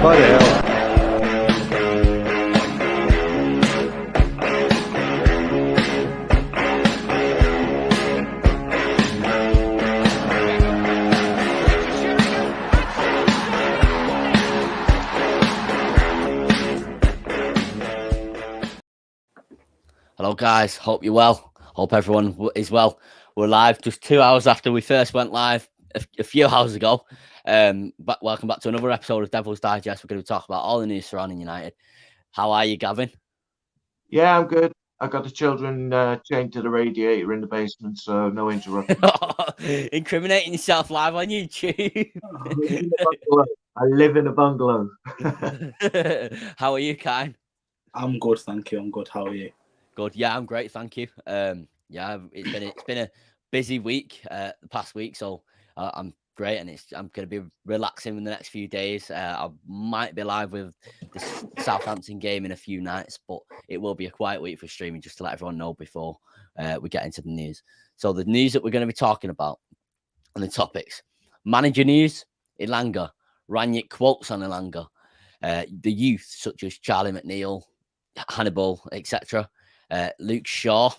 Bloody hell. Hello guys, hope you're well. Hope everyone is well. We're live just 2 hours after we first went live a few hours ago. But welcome back to another episode of Devil's Digest. We're going to talk about all the news surrounding United. How are you, Gavin? Yeah, I'm good. I got the children chained to the radiator in the basement, so no interruption. Incriminating yourself live on YouTube. I live in a bungalow. How are you, Kyne? I'm good, thank you. I'm good. How are you? Good. Yeah, I'm great, thank you. Yeah, it's been a busy week the past week, so I'm great, and I'm going to be relaxing in the next few days. I might be live with the Southampton game in a few nights, but it will be a quiet week for streaming, just to let everyone know before we get into the news. So the news that we're going to be talking about and the topics: manager news, Elanga, Ranić quotes on Elanga, the youth such as Charlie McNeil, Hannibal, etc. Luke Shaw,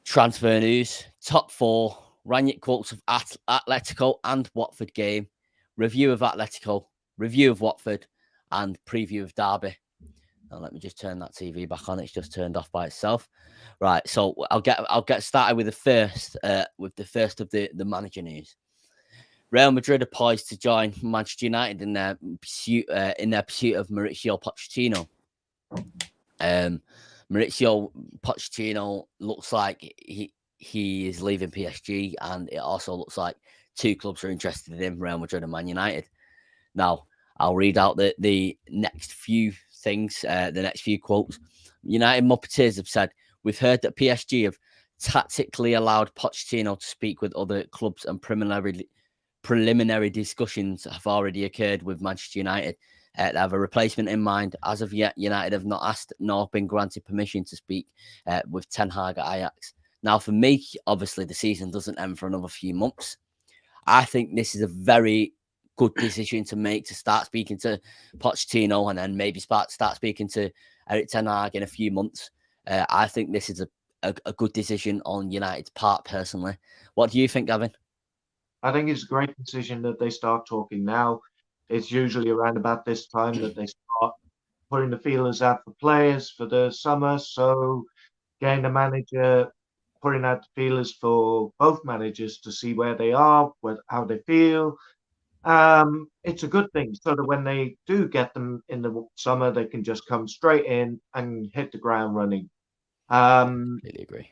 transfer news, top four, Ranić quotes of Atletico and Watford game, review of Atletico, review of Watford, and preview of Derby. Now let me just turn that TV back on. It's just turned off by itself. Right, so I'll get started with the first of the manager news. Real Madrid are poised to join Manchester United in their pursuit of Mauricio Pochettino. Mauricio Pochettino looks like he is leaving PSG, and it also looks like two clubs are interested in him, Real Madrid and Man United. Now, I'll read out the next few things, the next few quotes. United Muppeteers have said, "We've heard that PSG have tactically allowed Pochettino to speak with other clubs, and preliminary discussions have already occurred with Manchester United. They have a replacement in mind. As of yet, United have not asked nor been granted permission to speak with Ten Hag at Ajax." Now, for me, obviously, the season doesn't end for another few months. I think this is a very good decision to make, to start speaking to Pochettino and then maybe start speaking to Erik Ten Hag in a few months. I think this is a good decision on United's part, personally. What do you think, Gavin? I think it's a great decision that they start talking now. It's usually around about this time that they start putting the feelers out for players for the summer. So getting the manager, putting out the feelers for both managers to see where they are, how they feel. It's a good thing, so that when they do get them in the summer, they can just come straight in and hit the ground running. Completely agree.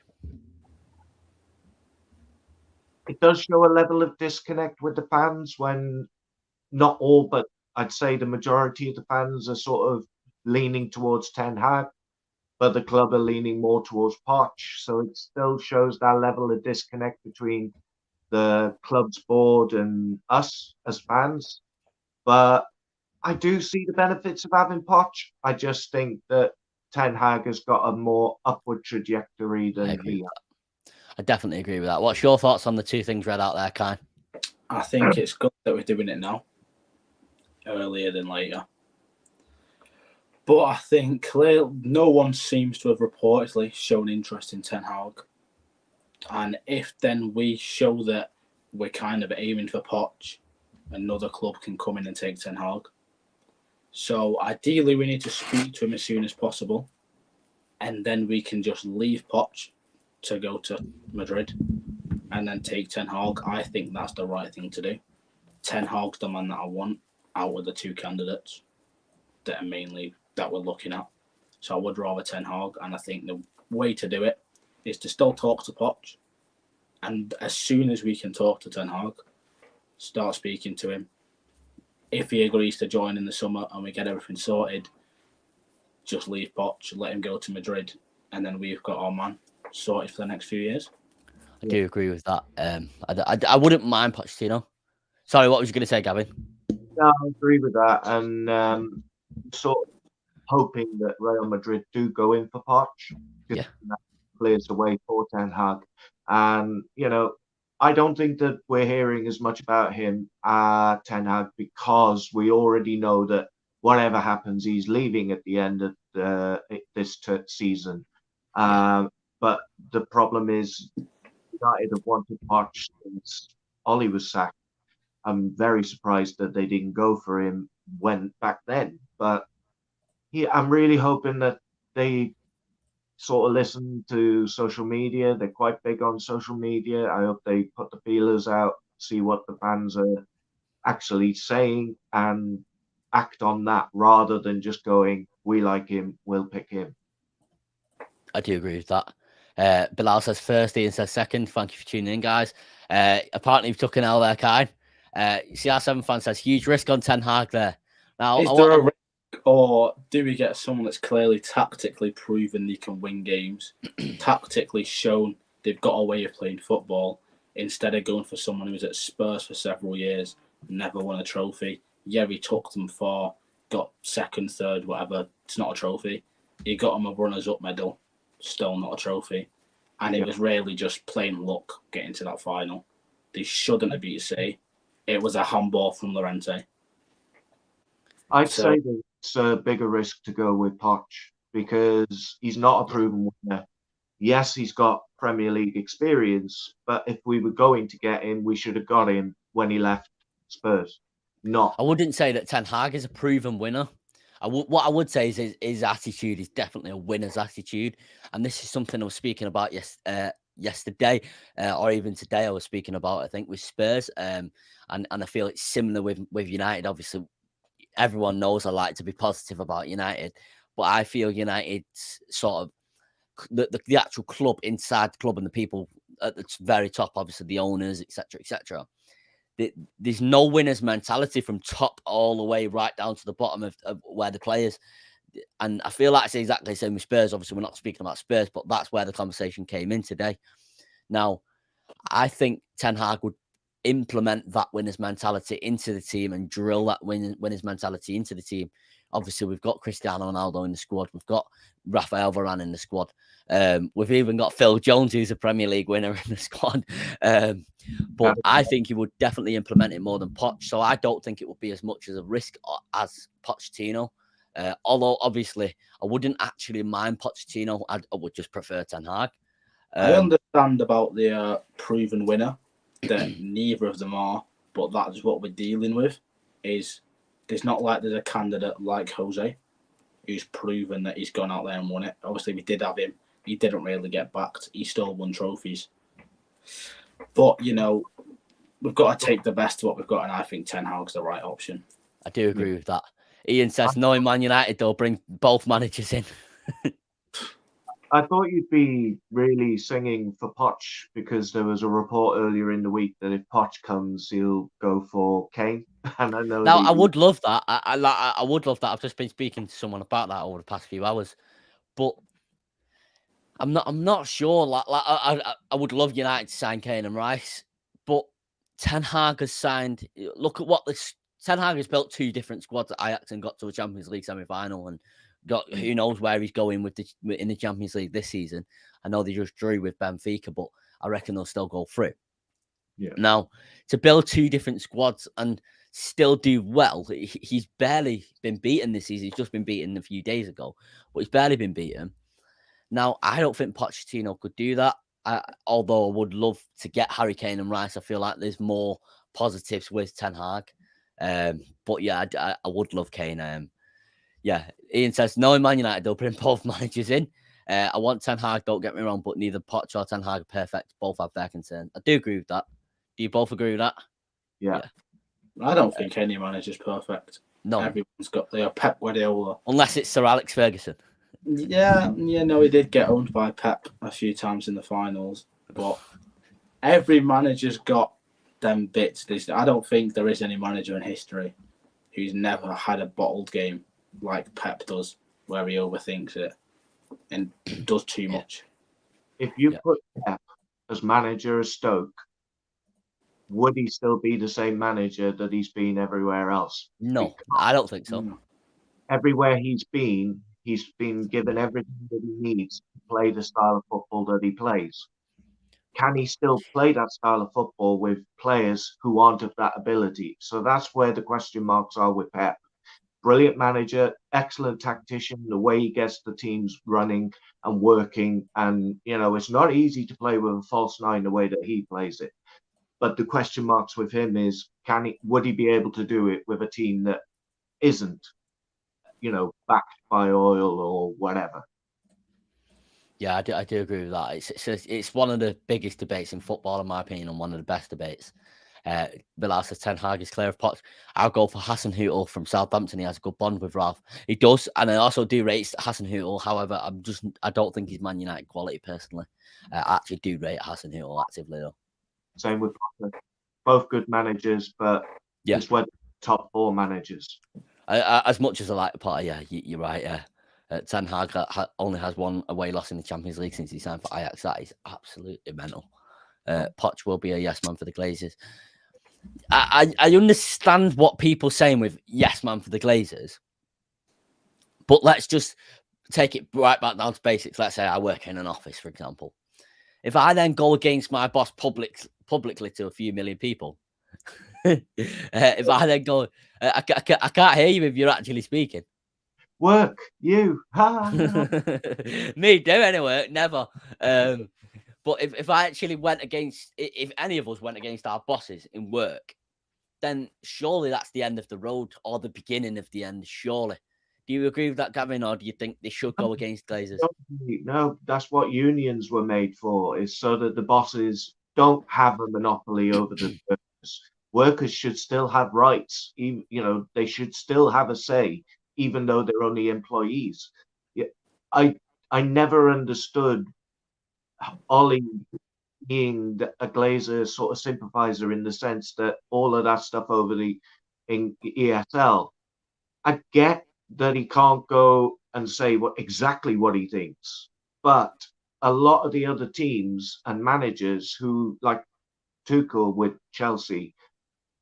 It does show a level of disconnect with the fans when not all, but I'd say the majority of the fans are sort of leaning towards Ten Hag, but the club are leaning more towards Poch. So it still shows that level of disconnect between the club's board and us as fans. But I do see the benefits of having Poch. I just think that Ten Hag has got a more upward trajectory than he has. I definitely agree with that. What's your thoughts on the two things read out there, Kyne? I think it's good that we're doing it now, earlier than later. But I think no one seems to have reportedly shown interest in Ten Hag. And if then we show that we're kind of aiming for Poch, another club can come in and take Ten Hag. So ideally, we need to speak to him as soon as possible, and then we can just leave Poch to go to Madrid and then take Ten Hag. I think that's the right thing to do. Ten Hag's the man that I want out of the two candidates that we're looking at. So I would rather Ten Hag, and I think the way to do it is to still talk to Poch, and as soon as we can talk to Ten Hag, start speaking to him. If he agrees to join in the summer and we get everything sorted, just leave Poch, let him go to Madrid, and then we've got our man sorted for the next few years. I do agree with that. I wouldn't mind Pochettino. Sorry, what was you going to say, Gavin? No, I agree with that, and sort of hoping that Real Madrid do go in for Poch, because that clears the way for Ten Hag. And I don't think that we're hearing as much about him, Ten Hag, because we already know that whatever happens, he's leaving at the end of this season. But the problem is, United have wanted Poch since Ollie was sacked. I'm very surprised that they didn't go for him back then. But I'm really hoping that they sort of listen to social media. They're quite big on social media. I hope they put the feelers out, see what the fans are actually saying, and act on that rather than just going, "We like him, we'll pick him." I do agree with that. Bilal says first, Ian says second. Thank you for tuning in, guys. Apparently, we've took an L there, Kyne. CR7 fan says huge risk on Ten Hag there. Now, is there a risk, or do we get someone that's clearly tactically proven they can win games, tactically shown they've got a way of playing football, instead of going for someone who was at Spurs for several years, never won a trophy? Yeah, he took them far, got second, third, whatever. It's not a trophy. He got them a runners-up medal, still not a trophy. And it was really just plain luck getting to that final. They shouldn't have beat City. It was a handball from Llorente. I'd say that it's a bigger risk to go with Poch because he's not a proven winner. Yes, he's got Premier League experience, but if we were going to get him, we should have got him when he left Spurs. Not. I wouldn't say that Ten Hag is a proven winner. What I would say is his attitude is definitely a winner's attitude, and this is something I was speaking about yesterday, or even today. I was speaking about, I think, with Spurs, and I feel it's similar with United. Obviously, everyone knows I like to be positive about United, but I feel United's sort of the actual club, inside the club, and the people at the very top, obviously the owners, etc., etc. There's no winner's mentality from top all the way right down to the bottom of where the players. And I feel like it's exactly the same with Spurs. Obviously, we're not speaking about Spurs, but that's where the conversation came in today. Now, I think Ten Hag would implement that winner's mentality into the team and drill that winner's mentality into the team. Obviously, we've got Cristiano Ronaldo in the squad. We've got Rafael Varane in the squad. We've even got Phil Jones, who's a Premier League winner, in the squad. But I think he would definitely implement it more than Poch. So I don't think it would be as much as a risk as Pochettino. Although, obviously, I wouldn't actually mind Pochettino. I would just prefer Ten Hag. I understand about the proven winner, that neither of them are, but that's what we're dealing with. Is there's not like there's a candidate like Jose who's proven that he's gone out there and won it. Obviously, we did have him. He didn't really get backed. He still won trophies. But, you know, we've got to take the best of what we've got, and I think Ten Hag's the right option. I do agree with that. Ian says, knowing Man United, they'll bring both managers in. I thought you'd be really singing for Poch because there was a report earlier in the week that if Poch comes, he'll go for Kane. And I know. Now, I would love that. I would love that. I've just been speaking to someone about that over the past few hours, but I'm not sure. I would love United to sign Kyne and Rice, but Ten Hag has signed. Look at what this Ten Hag has built two different squads at Ajax and got to a Champions League semi-final and got who knows where he's going in the Champions League this season. I know they just drew with Benfica, but I reckon they'll still go through. Yeah. Now, to build two different squads and still do well, he's barely been beaten this season. He's just been beaten a few days ago, but he's barely been beaten. Now, I don't think Pochettino could do that. Although I would love to get Harry Kane and Rice. I feel like there's more positives with Ten Hag. But yeah, I would love Kane. Yeah, Ian says, knowing Man United, they'll bring both managers in. I want Ten Hag, don't get me wrong, but neither Poch or Ten Hag are perfect. Both have their concerns. I do agree with that. Do you both agree with that? Yeah. I don't think any manager's perfect. No. Everyone's got their Pep Guardiola. Unless it's Sir Alex Ferguson. Yeah, no, he did get owned by Pep a few times in the finals, but every manager's got them bits. I don't think there is any manager in history who's never had a bottled game like Pep does, where he overthinks it and does too much. If you put Pep as manager of Stoke, would he still be the same manager that he's been everywhere else? No, I don't think so. Everywhere he's been given everything that he needs to play the style of football that he plays. can he still play that style of football with players who aren't of that ability? So that's where the question marks are with Pep. Brilliant manager, excellent tactician, the way he gets the teams running and working. And, it's not easy to play with a false nine the way that he plays it. But the question marks with him is, would he be able to do it with a team that isn't, backed by oil or whatever? Yeah, I do agree with that. It's one of the biggest debates in football, in my opinion, and one of the best debates. Bilal says Ten Hag is clear of Poch. I'll go for Hassan Hüttl from Southampton. He has a good bond with Ralph. He does, and I also do rate Hassan Hüttl. However, I don't think he's Man United quality personally. I actually do rate Hassan Hüttl actively though. Same with Potter. Both good managers, but it's whether top 4 managers. As much as I like Potter, yeah, you're right. Yeah. Ten Hag only has one away loss in the Champions League since he signed for Ajax. That is absolutely mental. Poch will be a yes man for the Glazers. I understand what people saying with yes man for the Glazers, but let's just take it right back down to basics. Let's say I work in an office, for example. If I then go against my boss publicly to a few million people, if I then go, I can't hear you if you're actually speaking. Work, you. Me do anyway, never. But if I actually went against, if any of us went against our bosses in work, then surely that's the end of the road or the beginning of the end, surely. Do you agree with that, Gavin, or do you think they should go against Glazers? No, that's what unions were made for, is so that the bosses don't have a monopoly over the workers. Workers should still have rights. They should still have a say, even though they're only employees. I never understood Ollie being a Glazer sort of sympathizer in the sense that all of that stuff over in ESL, I get that he can't go and say exactly what he thinks, but a lot of the other teams and managers who, like Tuchel with Chelsea,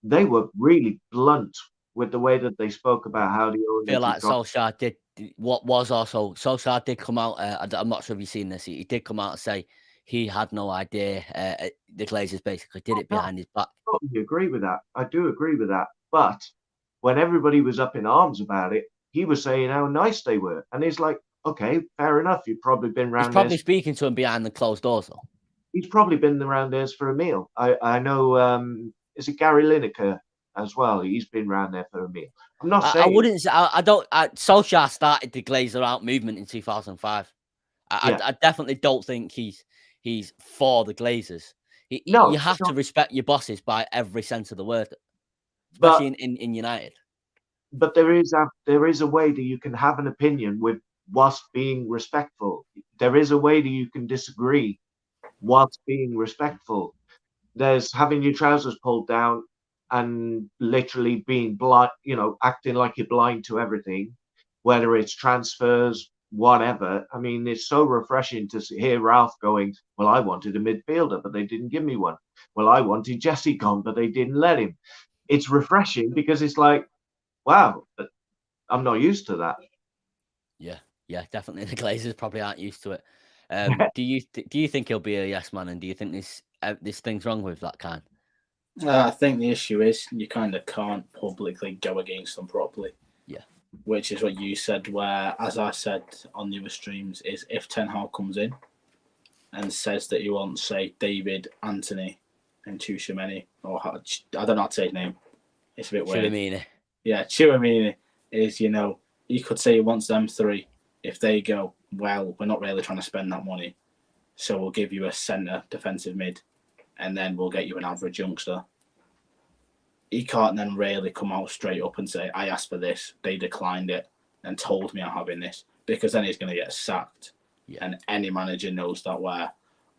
they were really blunt with the way that they spoke about how the owners. I feel like Solskjaer did Solskjaer did come out. I'm not sure if you've seen this. He did come out and say he had no idea. The Glazers basically did it behind his back. I totally agree with that. I do agree with that. But when everybody was up in arms about it, he was saying how nice they were. And it's like, okay, fair enough. You've probably been around. He's probably speaking to him behind the closed doors, though. He's probably been around there for a meal. I know, is it Gary Lineker as well? He's been around there for a meal. I'm not saying. I wouldn't say, I don't. Solskjaer started the Glazer out movement in 2005. I definitely don't think he's for the Glazers. You have to respect your bosses by every sense of the word, especially in United. But there is a way that you can have an opinion with whilst being respectful. There is a way that you can disagree whilst being respectful. There's having your trousers pulled down and literally being blind, acting like you're blind to everything, whether it's transfers, whatever. I mean, it's so refreshing to hear Ralph going, well, I wanted a midfielder, but they didn't give me one. Well, I wanted Jesse gone, but they didn't let him. It's refreshing because it's like, wow, I'm not used to that. Yeah, definitely. The Glazers probably aren't used to it. Do you think he'll be a yes man, and do you think this thing's wrong with that kind? I think the issue is you kind of can't publicly go against them properly. Yeah. Which is what you said, where, as I said on the other streams, is if Ten Hag comes in and says that he wants, say, David, Anthony, and Tchouameni, or I don't know how to say his name. It's a bit weird. Tchouameni. Yeah, Tchouameni is, he could say he wants them 3. If they go, well, we're not really trying to spend that money, so we'll give you a centre defensive mid, and then we'll get you an average youngster. He can't then really come out straight up and say, I asked for this, they declined it, and told me I'm having this, because then he's going to get sacked. Yeah. And any manager knows that. Where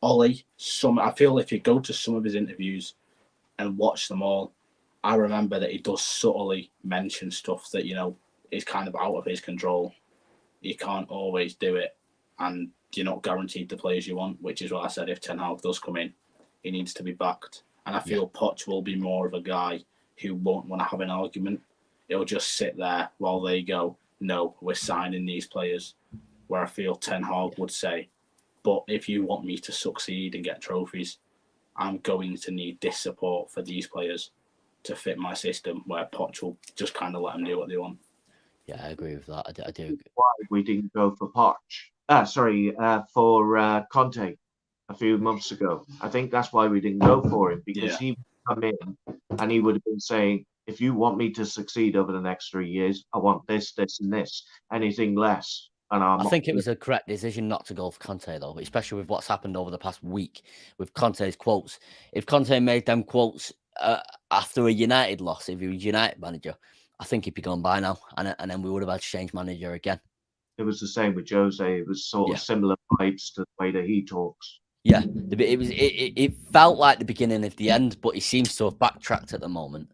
Ollie, I feel if you go to some of his interviews and watch them all, I remember that he does subtly mention stuff that, is kind of out of his control. You can't always do it, and you're not guaranteed the players you want, which is what I said. If Ten Hag does come in, he needs to be backed. And I feel Poch will be more of a guy who won't want to have an argument. He'll just sit there while they go, no, we're signing these players. Where I feel Ten Hag would say, But if you want me to succeed and get trophies, I'm going to need this support for these players to fit my system, where Poch will just kind of let them do what they want. Yeah, I agree with that. I do. Why we didn't go for Poch? For Conte a few months ago. I think that's why we didn't go for him, because he would come in and he would have been saying, if you want me to succeed over the next 3 years, I want this, this, and this. Anything less, and I think it was a correct decision not to go for Conte, though, especially with what's happened over the past week with Conte's quotes. If Conte made them quotes after a United loss, if he was United manager, I think he'd be gone by now, and then we would have had to change manager again. It was the same with Jose. It was sort of similar vibes to the way that he talks. Yeah, it felt like the beginning of the end, but he seems to have backtracked at the moment.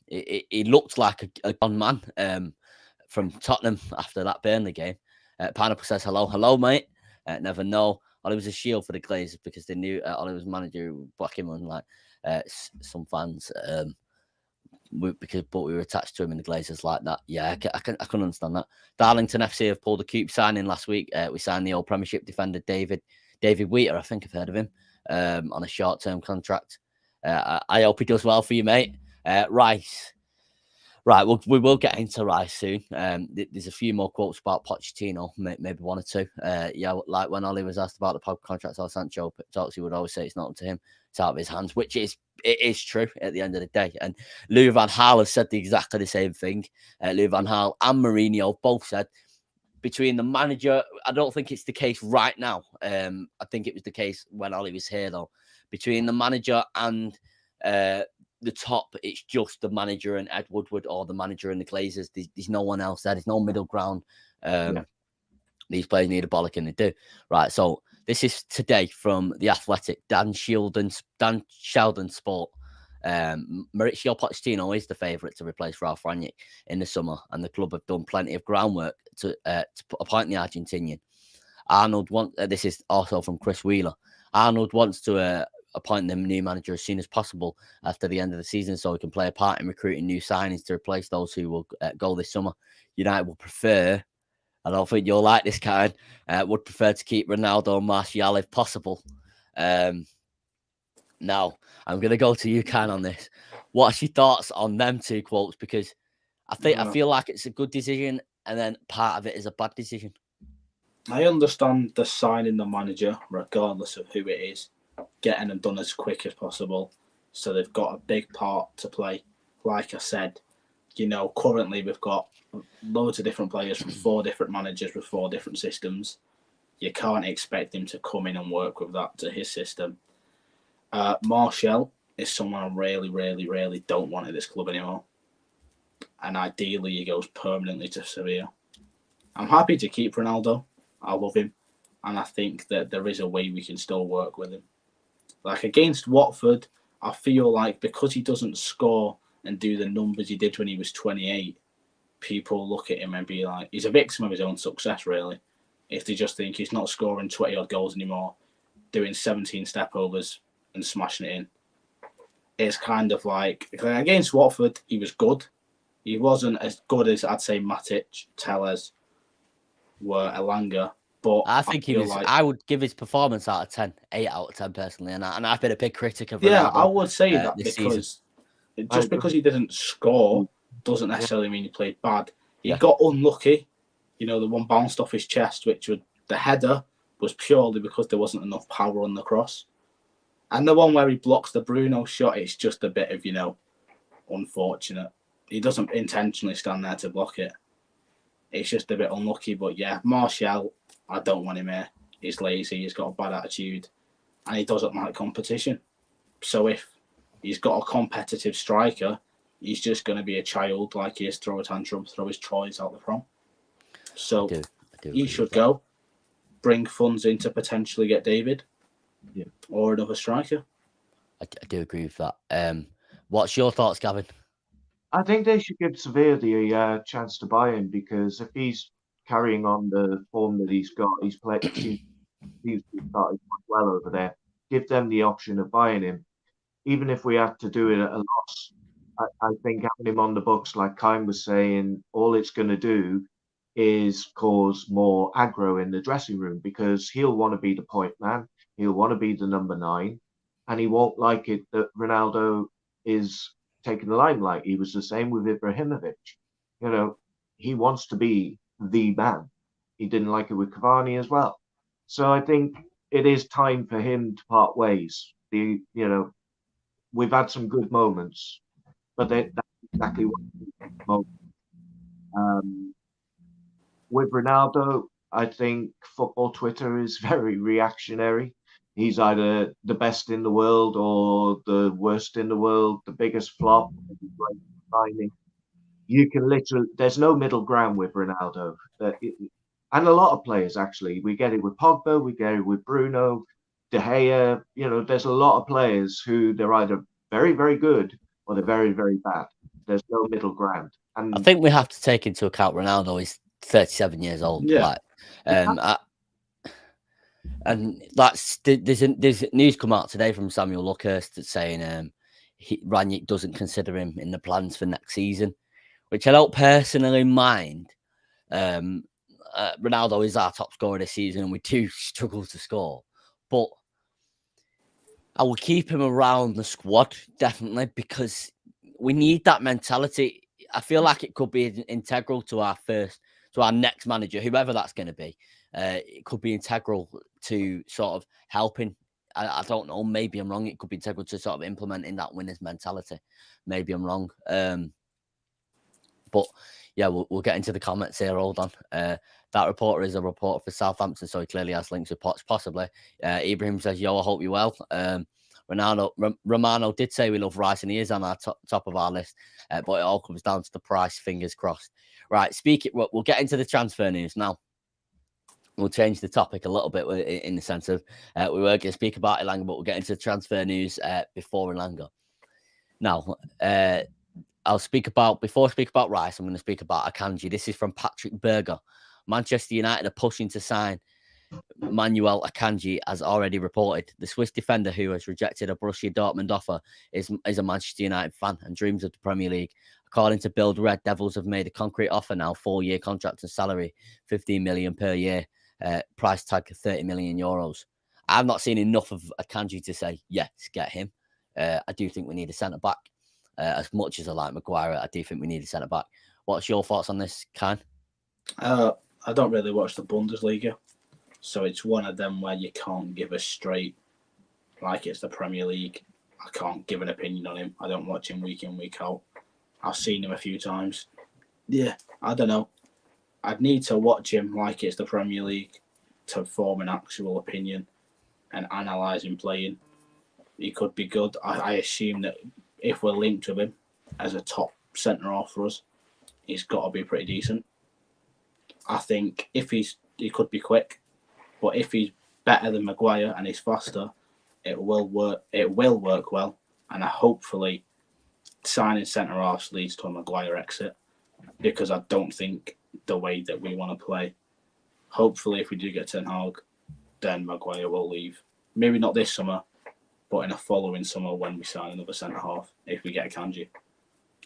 He looked like a gone man from Tottenham after that Burnley game. Pineapple says, hello, mate. Never know. Ollie was a shield for the Glazers because they knew Ollie was manager who back him on, like some fans. But we were attached to him in the Glazers like that. Yeah, I can understand that. Darlington FC have pulled a coup signing last week. We signed the old Premiership defender David Wheater. I think I've heard of him on a short-term contract. I hope he does well for you, mate. Rice. Right, we will get into Rice soon. There's a few more quotes about Pochettino, maybe one or two. Like when Ollie was asked about the Pogba contract or Sancho talks, he would always say it's not up to him, it's out of his hands, which it is true at the end of the day. And Louis van Gaal has said exactly the same thing. Louis van Gaal and Mourinho both said, between the manager, I don't think it's the case right now. I think it was the case when Ollie was here, though. Between the manager and the top, it's just the manager and Ed Woodward, or the manager and the Glazers. There's no one else there. There's no middle ground. These players need a bollock, and they do. Right, so this is today from The Athletic. Dan Sheldon Sport. Mauricio Pochettino is the favourite to replace Ralph Rangnick in the summer, and the club have done plenty of groundwork to appoint the Argentinian. This is also from Chris Wheeler. Arnold wants to appoint the new manager as soon as possible after the end of the season, so he can play a part in recruiting new signings to replace those who will go this summer. United will prefer, I don't think you'll like this, Kyne, would prefer to keep Ronaldo and Martial if possible. Now, I'm going to go to you, Kyne, on this. What's your thoughts on them two quotes? Because I feel like it's a good decision, and then part of it is a bad decision. I understand the signing the manager, regardless of who it is, getting them done as quick as possible. So they've got a big part to play. Like I said, currently we've got loads of different players from 4 different managers with 4 different systems. You can't expect him to come in and work with that to his system. Martial is someone I really, really, really don't want at this club anymore. And ideally he goes permanently to Sevilla. I'm happy to keep Ronaldo. I love him. And I think that there is a way we can still work with him. Like against Watford, I feel like because he doesn't score and do the numbers he did when he was 28, people look at him and be like, he's a victim of his own success, really. If they just think he's not scoring 20-odd goals anymore, doing 17 step-overs and smashing it in. It's kind of like, against Watford, he was good. He wasn't as good as, I'd say, Matic, Tellez, were Elanga. But I think he was. I would give his performance out of 10, 8 out of 10 personally, and I've been a big critic of Ronaldo. Yeah, I would say that because because he didn't score doesn't necessarily mean he played bad. He got unlucky. The one bounced off his chest, which was the header, was purely because there wasn't enough power on the cross. And the one where he blocks the Bruno shot, it's just a bit of unfortunate. He doesn't intentionally stand there to block it. It's just a bit unlucky. But yeah, Martial, I don't want him here. He's lazy, he's got a bad attitude, and he doesn't like competition. So if he's got a competitive striker, he's just going to be a child, like he is, throw a tantrum, throw his toys out the prom. So he should go, bring funds in to potentially get David or another striker. I do agree with that. What's your thoughts, Gavin? I think they should give Sevilla the chance to buy him, because if he's carrying on the form that he's got, he's started quite well over there. Give them the option of buying him, even if we had to do it at a loss. I think having him on the books, like Kyne was saying, all it's going to do is cause more aggro in the dressing room because he'll want to be the point man, he'll want to be the number 9, and he won't like it that Ronaldo is taking the limelight. He was the same with Ibrahimovic. You know, he wants to be the man. He didn't like it with Cavani as well. So I think it is time for him to part ways. We've had some good moments, but that's exactly what with Ronaldo, I think football Twitter is very reactionary. He's either the best in the world or the worst in the world, the biggest flop, the greatest signing. You can literally, there's no middle ground with Ronaldo. And a lot of players, actually. We get it with Pogba, we get it with Bruno, De Gea. There's a lot of players who they're either very, very good or they're very, very bad. There's no middle ground. I And think we have to take into account Ronaldo is 37 years old. Yeah. And there's news come out today from Samuel Luckhurst that's saying Ranić doesn't consider him in the plans for next season, which I don't personally mind. Ronaldo is our top scorer this season, and we do struggle to score, but I will keep him around the squad definitely because we need that mentality. I feel like it could be integral to our next manager, whoever that's going to be. It could be integral to sort of helping. I don't know. Maybe I'm wrong. It could be integral to sort of implementing that winner's mentality. Maybe I'm wrong. But yeah, we'll get into the comments here. Hold on. That reporter is a reporter for Southampton, so he clearly has links with Potts, possibly. Ibrahim says, "Yo, I hope you well." Romano did say we love Rice, and he is on our top of our list, but it all comes down to the price. Fingers crossed. Right, we'll get into the transfer news now. We'll change the topic a little bit in the sense of we were going to speak about Elanga, but we'll get into transfer news before Elanga. Now, before I speak about Rice, I'm going to speak about Akanji. This is from Patrick Berger. Manchester United are pushing to sign Manuel Akanji, as already reported. The Swiss defender, who has rejected a Borussia Dortmund offer, is a Manchester United fan and dreams of the Premier League. According to Bild, Red Devils have made a concrete offer now, 4-year contract and salary, 15 million per year, price tag of 30 million euros. I've not seen enough of Akanji to say, yes, get him. I do think we need a centre-back. As much as I like Maguire, I do think we need a centre-back. What's your thoughts on this, Kyne? I don't really watch the Bundesliga, so it's one of them where you can't give a straight, like it's the Premier League. I can't give an opinion on him. I don't watch him week in, week out. I've seen him a few times. Yeah, I don't know. I'd need to watch him like it's the Premier League to form an actual opinion and analyse him playing. He could be good. I assume that if we're linked with him as a top centre-half for us, he's got to be pretty decent. I think he could be quick, but if he's better than Maguire and he's faster, it will work. It will work well, and hopefully signing centre-halves leads to a Maguire exit, because I don't think the way that we want to play. Hopefully, if we do get Ten Hag, then Maguire will leave. Maybe not this summer, but in a following summer when we sign another centre-half, if we get Akanji.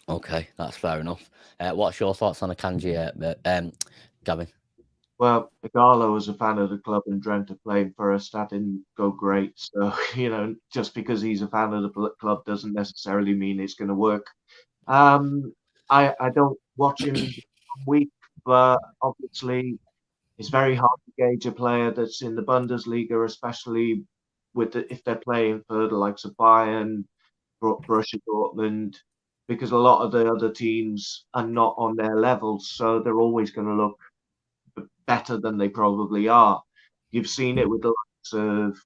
Okay, that's fair enough. What's your thoughts on Akanji, Gavin? Well, Igalo was a fan of the club and dreamt of playing for us. That didn't go great. So, just because he's a fan of the club doesn't necessarily mean it's going to work. I don't watch him week, but obviously it's very hard to gauge a player that's in the Bundesliga, especially if they're playing for the likes of Bayern, Borussia Dortmund, because a lot of the other teams are not on their level, so they're always going to look better than they probably are. You've seen it with the likes of,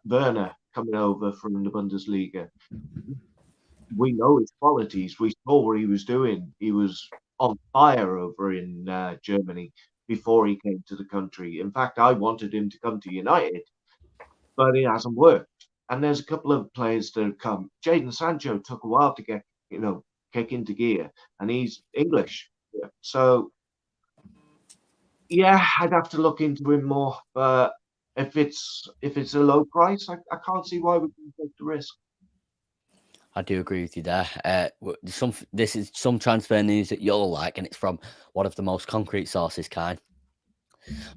Werner coming over from the Bundesliga. We know his qualities. We saw what he was doing. He was on fire over in Germany before he came to the country. In fact, I wanted him to come to United, but it hasn't worked. And there's a couple of players that have come. Jadon Sancho took a while to get, kick into gear, and he's English. So, yeah, I'd have to look into him more. But if it's a low price, I can't see why we can take the risk. I do agree with you there. This is some transfer news that you'll like, and it's from one of the most concrete sources, Kyne.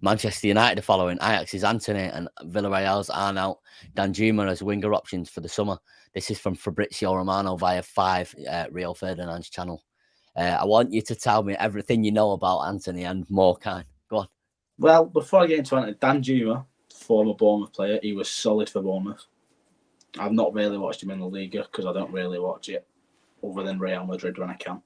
Manchester United are following Ajax's Anthony and Villarreal's Arnaut Danjuma as winger options for the summer. This is from Fabrizio Romano via 5 Rio Ferdinand's channel. I want you to tell me everything you know about Anthony and more, Kyne. Go on. Well, before I get into Anthony, Danjuma, former Bournemouth player, he was solid for Bournemouth. I've not really watched him in the Liga because I don't really watch it other than Real Madrid when I can.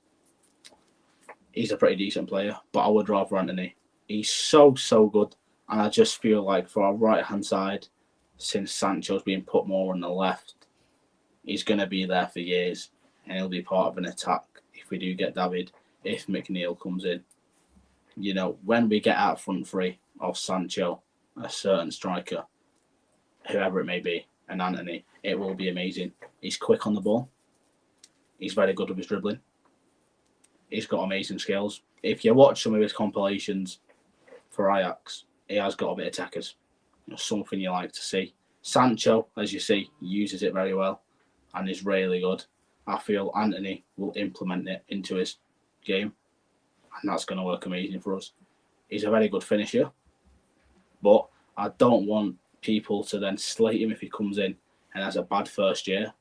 He's a pretty decent player, but I would rather Anthony. He's so good, and I just feel like for our right-hand side, since Sancho's been put more on the left, he's going to be there for years, and he'll be part of an attack if we do get David, if McNeil comes in. You know, when we get out front three of Sancho, a certain striker, whoever it may be, and Anthony, it will be amazing. He's quick on the ball. He's very good with his dribbling. He's got amazing skills. If you watch some of his compilations for Ajax, he has got a bit of tackers. You know, something you like to see. Sancho, as you see, uses it very well and is really good. I feel Anthony will implement it into his game, and that's going to work amazing for us. He's a very good finisher, but I don't want people to then slate him if he comes in and has a bad first year,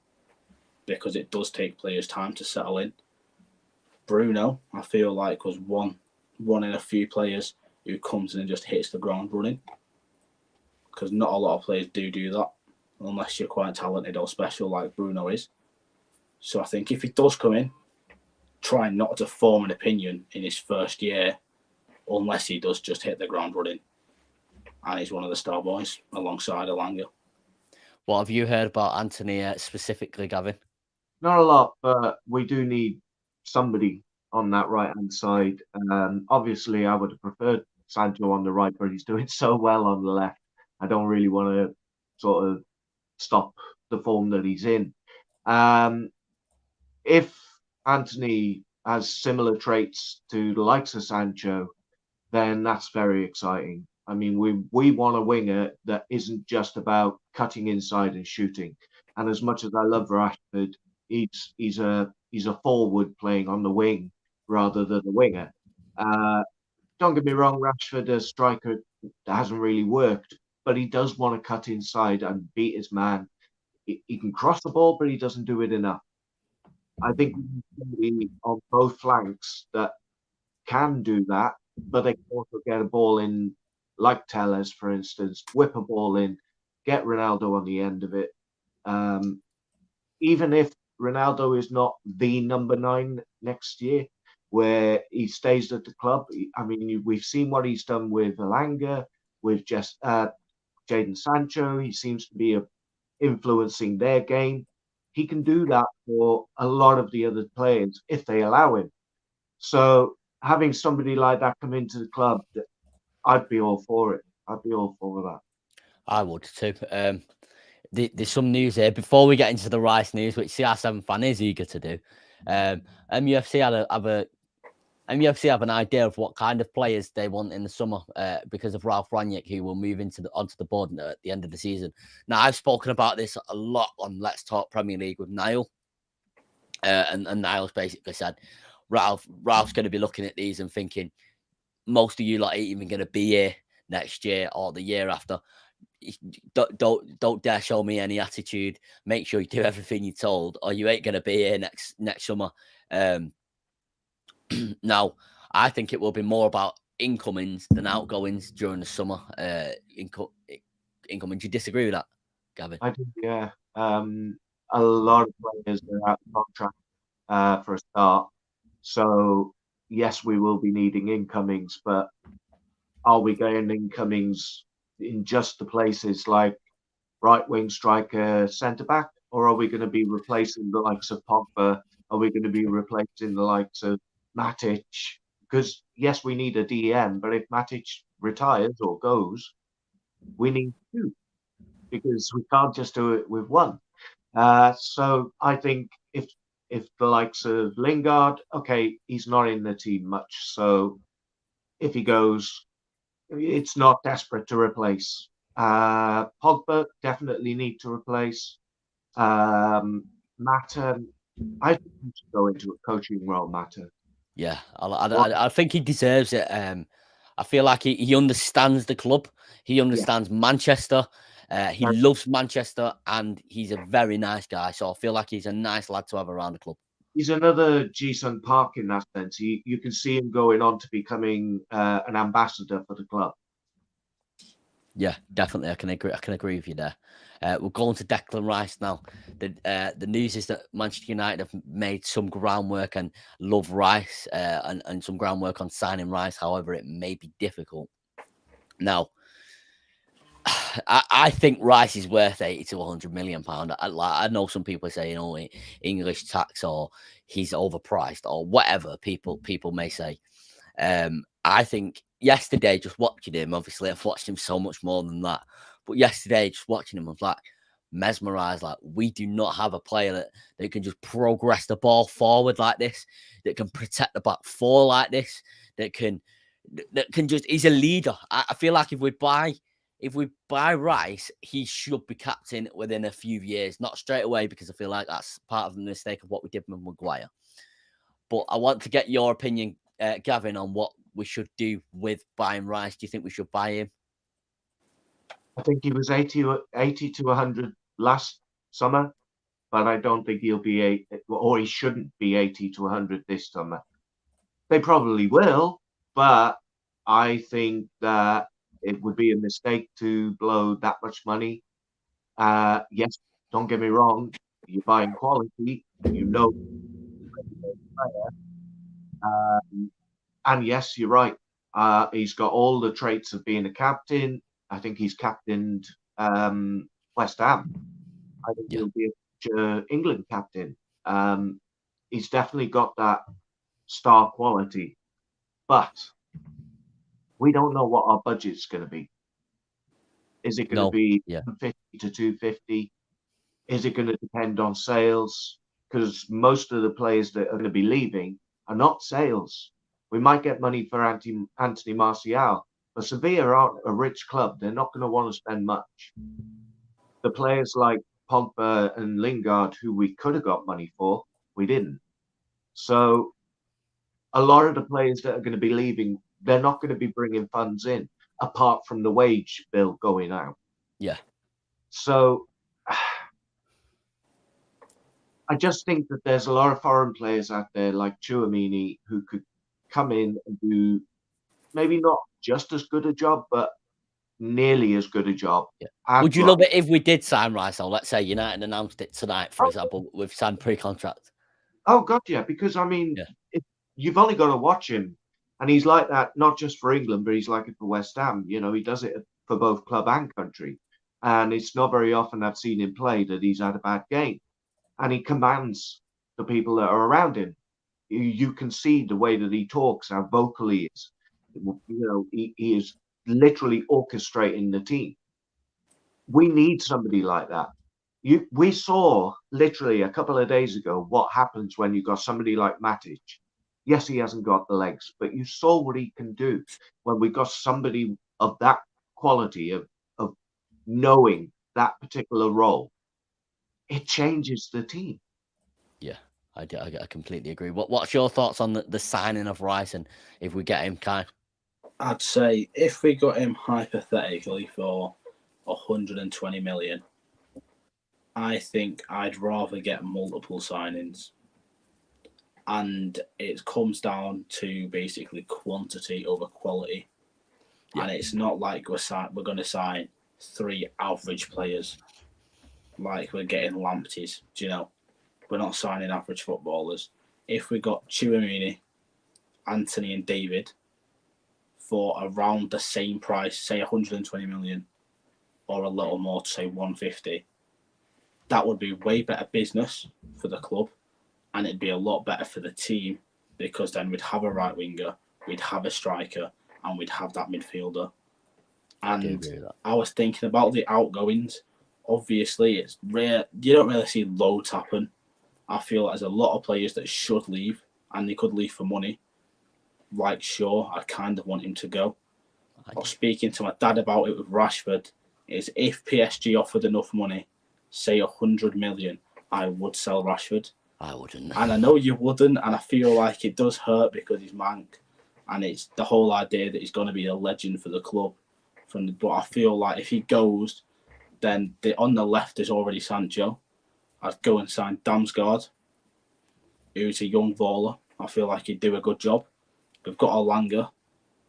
because it does take players time to settle in. Bruno, I feel like, was one in a few players who comes in and just hits the ground running, because not a lot of players do that unless you're quite talented or special like Bruno is. So I think if he does come in, try not to form an opinion in his first year unless he does just hit the ground running. And he's one of the star boys alongside Elanga. What have you heard about Anthony specifically, Gavin? Not a lot, but we do need somebody on that right-hand side. Obviously, I would have preferred Sancho on the right, but he's doing so well on the left. I don't really want to sort of stop the form that he's in. If Anthony has similar traits to the likes of Sancho, then that's very exciting. I mean, we want a winger that isn't just about cutting inside and shooting. And as much as I love Rashford, he's a forward playing on the wing rather than a winger. Don't get me wrong, Rashford as striker hasn't really worked, but he does want to cut inside and beat his man. He can cross the ball, but he doesn't do it enough. I think we need on both flanks that can do that, but they can also get a ball in, like Telles, for instance, whip a ball in, get Ronaldo on the end of it. Even if Ronaldo is not the number 9 next year, where he stays at the club, I mean, we've seen what he's done with Elanga, with just Jadon Sancho. He seems to be influencing their game. He can do that for a lot of the other players if they allow him. So having somebody like that come into the club, I'd be all for it. I'd be all for that. I would too. There's some news here before we get into the Rice news, which CR7 fan is eager to do. MUFC have an idea of what kind of players they want in the summer because of Ralph Rangnick, who will move onto the board at the end of the season. Now, I've spoken about this a lot on Let's Talk Premier League with Niall, and Niall's basically said Ralph's going to be looking at these and thinking most of you lot ain't even going to be here next year or the year after. Don't dare show me any attitude. Make sure you do everything you're told, or you ain't going to be here next summer. Now, I think it will be more about incomings than outgoings during the summer. Incomings. Do you disagree with that, Gavin? I do, yeah. A lot of players are out of contract for a start. So, yes, we will be needing incomings, but are we getting incomings in just the places like right wing striker, centre back, or are we going to be replacing the likes of Pogba? Are we going to be replacing the likes of Matic? Because yes, we need a DM, but if Matic retires or goes, we need 2 because we can't just do it with 1. So I think if the likes of Lingard, okay, he's not in the team much, so if he goes, it's not desperate to replace. Pogba definitely need to replace. Matter, I think he should go into a coaching role, Matter. Yeah, I think he deserves it. I feel like he understands the club. He understands Manchester. He loves Manchester, and he's a very nice guy. So I feel like he's a nice lad to have around the club. He's another Ji-sung Park in that sense. You can see him going on to becoming an ambassador for the club. Yeah, definitely. I can agree with you there. We'll go on to Declan Rice now. The news is that Manchester United have made some groundwork and love Rice and some groundwork on signing Rice. However, it may be difficult. Now, I think Rice is worth 80 to 100 million pound. I know some people say, English tax or he's overpriced or whatever people may say. I think yesterday, just watching him, obviously I've watched him so much more than that, but yesterday, just watching him, I was like mesmerized. Like, we do not have a player that can just progress the ball forward like this, that can protect the back four like this, that can just, he's a leader. I feel like if we buy Rice, he should be captain within a few years, not straight away, because I feel like that's part of the mistake of what we did with Maguire. But I want to get your opinion, Gavin, on what we should do with buying Rice. Do you think we should buy him? I think he was 80 to 100 last summer, but I don't think he'll be he shouldn't be 80 to 100 this summer. They probably will, but I think that it would be a mistake to blow that much money. Yes, don't get me wrong. You're buying quality, and yes, you're right. He's got all the traits of being a captain. I think he's captained West Ham. I think he'll be a future England captain. He's definitely got that star quality, but we don't know what our budget's going to be. Is it going to be 150 to 250? Is it going to depend on sales? Because most of the players that are going to be leaving are not sales. We might get money for Anthony Martial, but Sevilla aren't a rich club. They're not going to want to spend much. The players like Pogba and Lingard, who we could have got money for, we didn't. So a lot of the players that are going to be leaving, they're not going to be bringing funds in, apart from the wage bill going out. Yeah. So I just think that there's a lot of foreign players out there like Tchouaméni who could come in and do maybe not just as good a job, but nearly as good a job. Yeah. Would you love it if we did sign Rice? So let's say United announced it tonight, for example, we've signed pre-contract. Oh God, yeah, because I mean, you've only got to watch him, and he's like that not just for England, but he's like it for West Ham. He does it for both club and country, and it's not very often I've seen him play that he's had a bad game, and he commands the people that are around him. You can see the way that he talks, how vocal he is. He is literally orchestrating the team. We need somebody like that. We saw literally a couple of days ago what happens when you got somebody like Matic. Yes, he hasn't got the legs, but you saw what he can do when we got somebody of that quality of knowing that particular role. It changes the team. Yeah, I completely agree. What's your thoughts on the signing of Rice, and if we get him, Kyne? I'd say if we got him hypothetically for 120 million, I think I'd rather get multiple signings. And it comes down to basically quantity over quality. Yeah. And it's not like we're going to sign 3 average players like we're getting Lampteys. We're not signing average footballers. If we got Tchouaméni, Anthony and David for around the same price, say 120 million or a little more, to say 150, that would be way better business for the club, and it'd be a lot better for the team, because then we'd have a right winger, we'd have a striker, and we'd have that midfielder. And I was thinking about the outgoings. Obviously, it's rare. You don't really see loads happen. I feel like there's a lot of players that should leave, and they could leave for money. Like Shaw, I kind of want him to go. I was speaking to my dad about it with Rashford, is if PSG offered enough money, say 100 million, I would sell Rashford. I wouldn't. And I know you wouldn't, and I feel like it does hurt because he's Mank, and it's the whole idea that he's going to be a legend for the club. But I feel like if he goes, then on the left is already Sancho. I'd go and sign Damsgaard, who's a young baller. I feel like he'd do a good job. We've got Olanga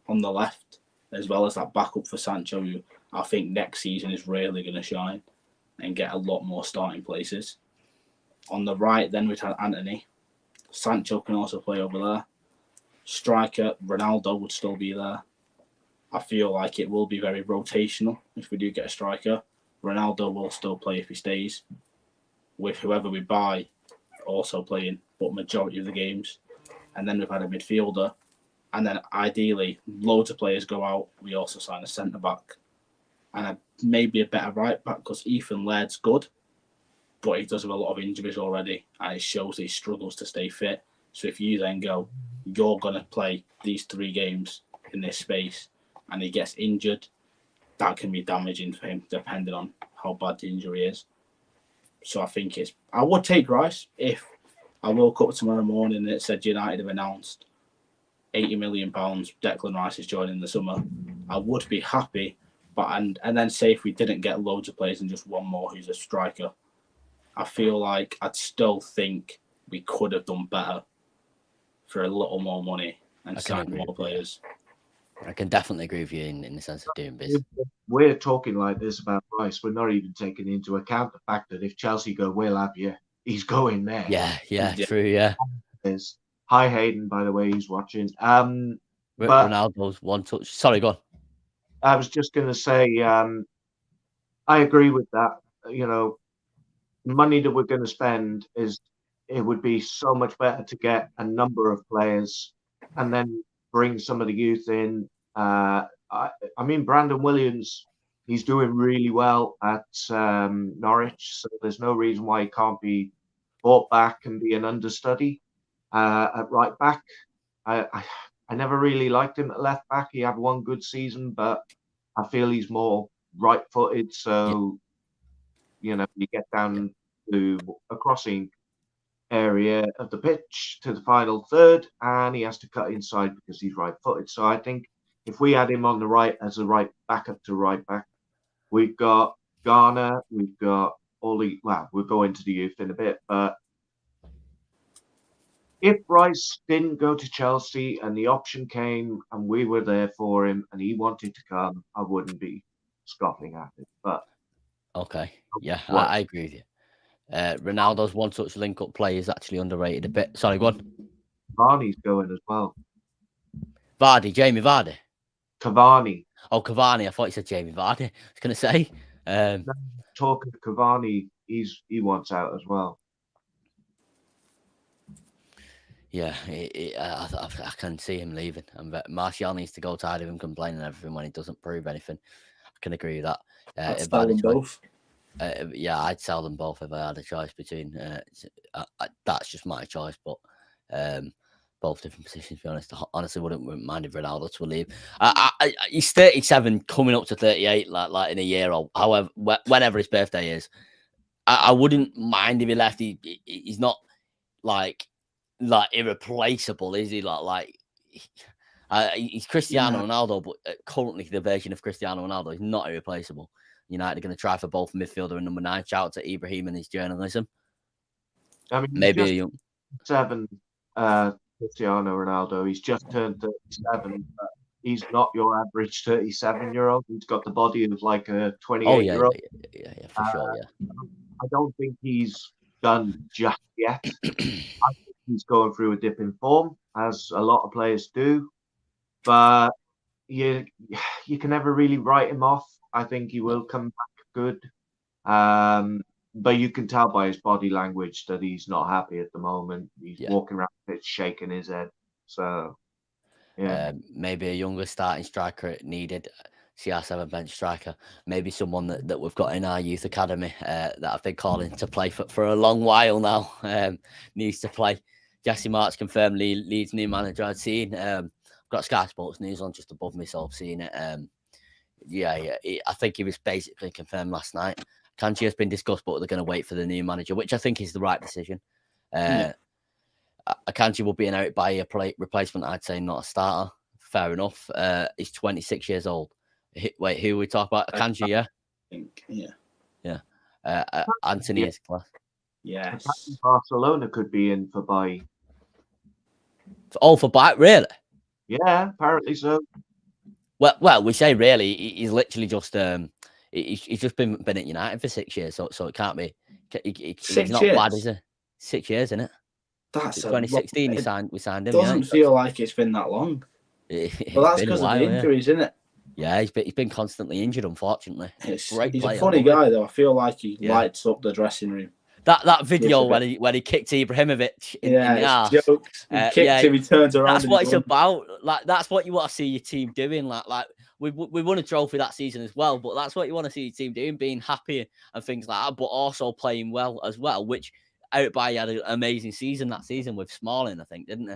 on the left, as well as that backup for Sancho, who I think next season is really going to shine and get a lot more starting places. On the right, then we'd have Anthony. Sancho can also play over there. Striker, Ronaldo would still be there. I feel like it will be very rotational if we do get a striker. Ronaldo will still play if he stays, with whoever we buy also playing, but majority of the games. And then we've had a midfielder. And then ideally, loads of players go out. We also sign a centre-back. And maybe a better right-back because Ethan Laird's good, but he does have a lot of injuries already. And it shows he struggles to stay fit. So if you then go, you're going to play these 3 games in this space, and he gets injured, that can be damaging for him, depending on how bad the injury is. So I think I would take Rice if I woke up tomorrow morning and it said United have announced £80 million, Declan Rice is joining the summer. I would be happy, but and then say if we didn't get loads of players and just one more who's a striker, I feel like I'd still think we could have done better for a little more money and signed more players. I can definitely agree with you in the sense of doing business. We're talking like this about Rice. We're not even taking into account the fact that if Chelsea go, we'll have you. He's going there. Yeah, true, yeah. Hi, Hayden, by the way, he's watching. But Ronaldo's one touch. Sorry, go on. I was just going to say, I agree with that. You know, money that we're going to spend it would be so much better to get a number of players and then bring some of the youth in. I mean, Brandon Williams, he's doing really well at Norwich, so there's no reason why he can't be brought back and be an understudy at right back. I never really liked him at left back. He had one good season, but I feel he's more right-footed. So, you know, you get down to a crossing area of the pitch to the final third, and he has to cut inside because he's right-footed. So I think if we had him on the right as a right backup to right back, we've got Garner, we've got we'll go into the youth in a bit, but if Rice didn't go to Chelsea and the option came and we were there for him and he wanted to come, I wouldn't be scoffing at it. But okay, yeah, I agree with you. Ronaldo's one-touch link-up play is actually underrated a bit. Sorry, go on. Cavani's going as well. Jamie Vardy. Cavani. Oh, Cavani. I thought you said Jamie Vardy. I was going to say. Talking to Cavani, he wants out as well. Yeah, I can see him leaving. And Martial needs to go, tired of him complaining and everything when he doesn't prove anything. I can agree with that. I'd sell them both. I'd sell them both if I had a choice between. That's just my choice, but both different positions. To be honest, I honestly wouldn't mind if Ronaldo to leave. He's 37, coming up to 38, like in a year or however, whenever his birthday is. I wouldn't mind if he left. He's not like irreplaceable, is he? He's Cristiano Ronaldo, but currently the version of Cristiano Ronaldo is not irreplaceable. United are going to try for both midfielder and number 9. Shout out to Ibrahim and his journalism. I mean, maybe 7, Cristiano Ronaldo. He's just turned 37. But he's not your average 37-year-old. He's got the body of like a 28-year-old. Yeah, for sure. Yeah. I don't think he's done just yet. I think he's going through a dip in form, as a lot of players do. But you can never really write him off. I think he will come back good. But you can tell by his body language that he's not happy at the moment. He's walking around the pitch shaking his head. So, yeah. Maybe a younger starting striker needed. CR7 bench striker. Maybe someone that we've got in our youth academy that I've been calling to play for a long while now. Needs to play. Jesse March confirmed Leeds new manager. I'd seen. I've got Sky Sports News on just above me, so I've seen it. I think he was basically confirmed last night. Kanji has been discussed, but they're going to wait for the new manager, which I think is the right decision. Akanji will be an out by a replacement, I'd say, not a starter. Fair enough. He's 26 years old. Wait, who we talk about? Akanji, yeah? I think, yeah. Anthony is class. Yes. Barcelona could be in for buy. Oh, for buy, really? Yeah, apparently so. Well, we say really. He's literally just he's just been at United for 6 years, so it can't be. He's not bad, is it? 6 years, isn't it? That's 2016. We signed him. Doesn't feel like it's been that long. Well, that's because of the injuries, isn't it? Yeah, he's been constantly injured, unfortunately. He's a funny guy, though. I feel like he lights up the dressing room. That video when he kicked Ibrahimovic in the ass. Jokes. He kicked him, he turns around. That's what it's about. Like, that's what you want to see your team doing. Like we won a trophy that season as well, but that's what you want to see your team doing, being happy and things like that, but also playing well as well, which Outby had an amazing season that season with Smalling, I think, didn't he?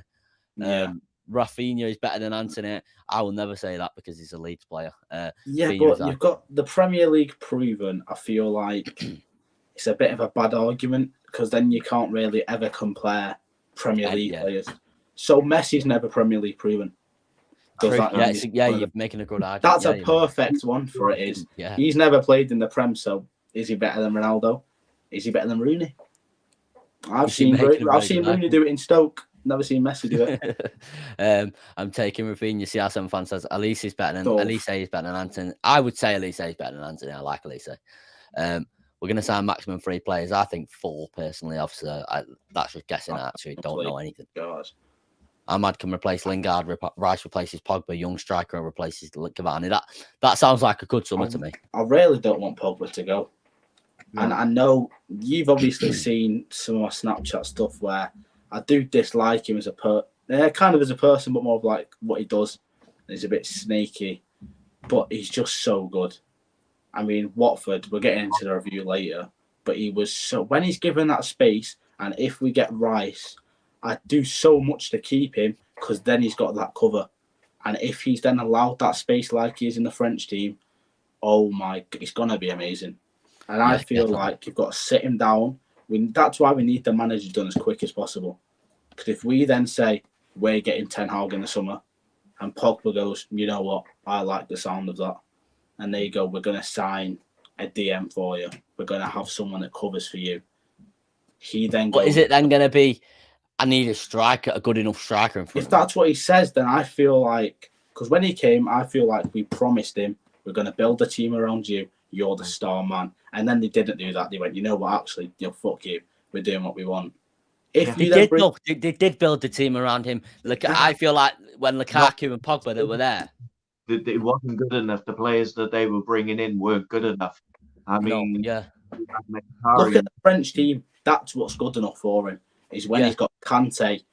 Yeah. Rafinha is better than Anthony. I will never say that because he's a Leeds player. But you've got the Premier League proven. I feel like it's a bit of a bad argument because then you can't really ever compare Premier League players. So Messi's never Premier League proven. You're making a good argument. That's a perfect one for it. Is he's never played in the Prem, so is he better than Ronaldo? Is he better than Rooney? I've seen Rooney do it in Stoke. Never seen Messi do it. I'm taking Rafinha. CR7 fan says Elise is better than Anthony. I would say Elise is better than Anthony. I like Elise. We're going to sign maximum 3 players. I think 4 personally. Obviously, that's just guessing. I actually don't know anything. God. Ahmad can replace Lingard. Rice replaces Pogba. Young striker replaces Cavani. That sounds like a good summer to me. I really don't want Pogba to go. And I know you've obviously seen some of my Snapchat stuff where I do dislike him as a person, but more of like what he does. He's a bit snaky, but he's just so good. I mean, Watford, we're getting into the review later, but he was so, when he's given that space, and if we get Rice, I do so much to keep him because then he's got that cover. And if he's then allowed that space like he is in the French team, it's going to be amazing. And I feel like you've got to sit him down. That's why we need the manager done as quick as possible. Because if we then say we're getting Ten Hag in the summer, and Pogba goes, you know what, I like the sound of that, and they go, we're going to sign a DM for you. We're going to have someone that covers for you. He then goes. But is it then going to be, I need a good enough striker in front? If that's what he says, then I feel like, because when he came, I feel like we promised him, we're going to build a team around you. You're the star man. And then they didn't do that. They went, you know what, actually, fuck you. We're doing what we want. They did build the team around him. I feel like when Lukaku and Pogba that were there, it wasn't good enough. The players that they were bringing in weren't good enough. I mean, look at the French team. That's what's good enough for him. Is when he's got Kante,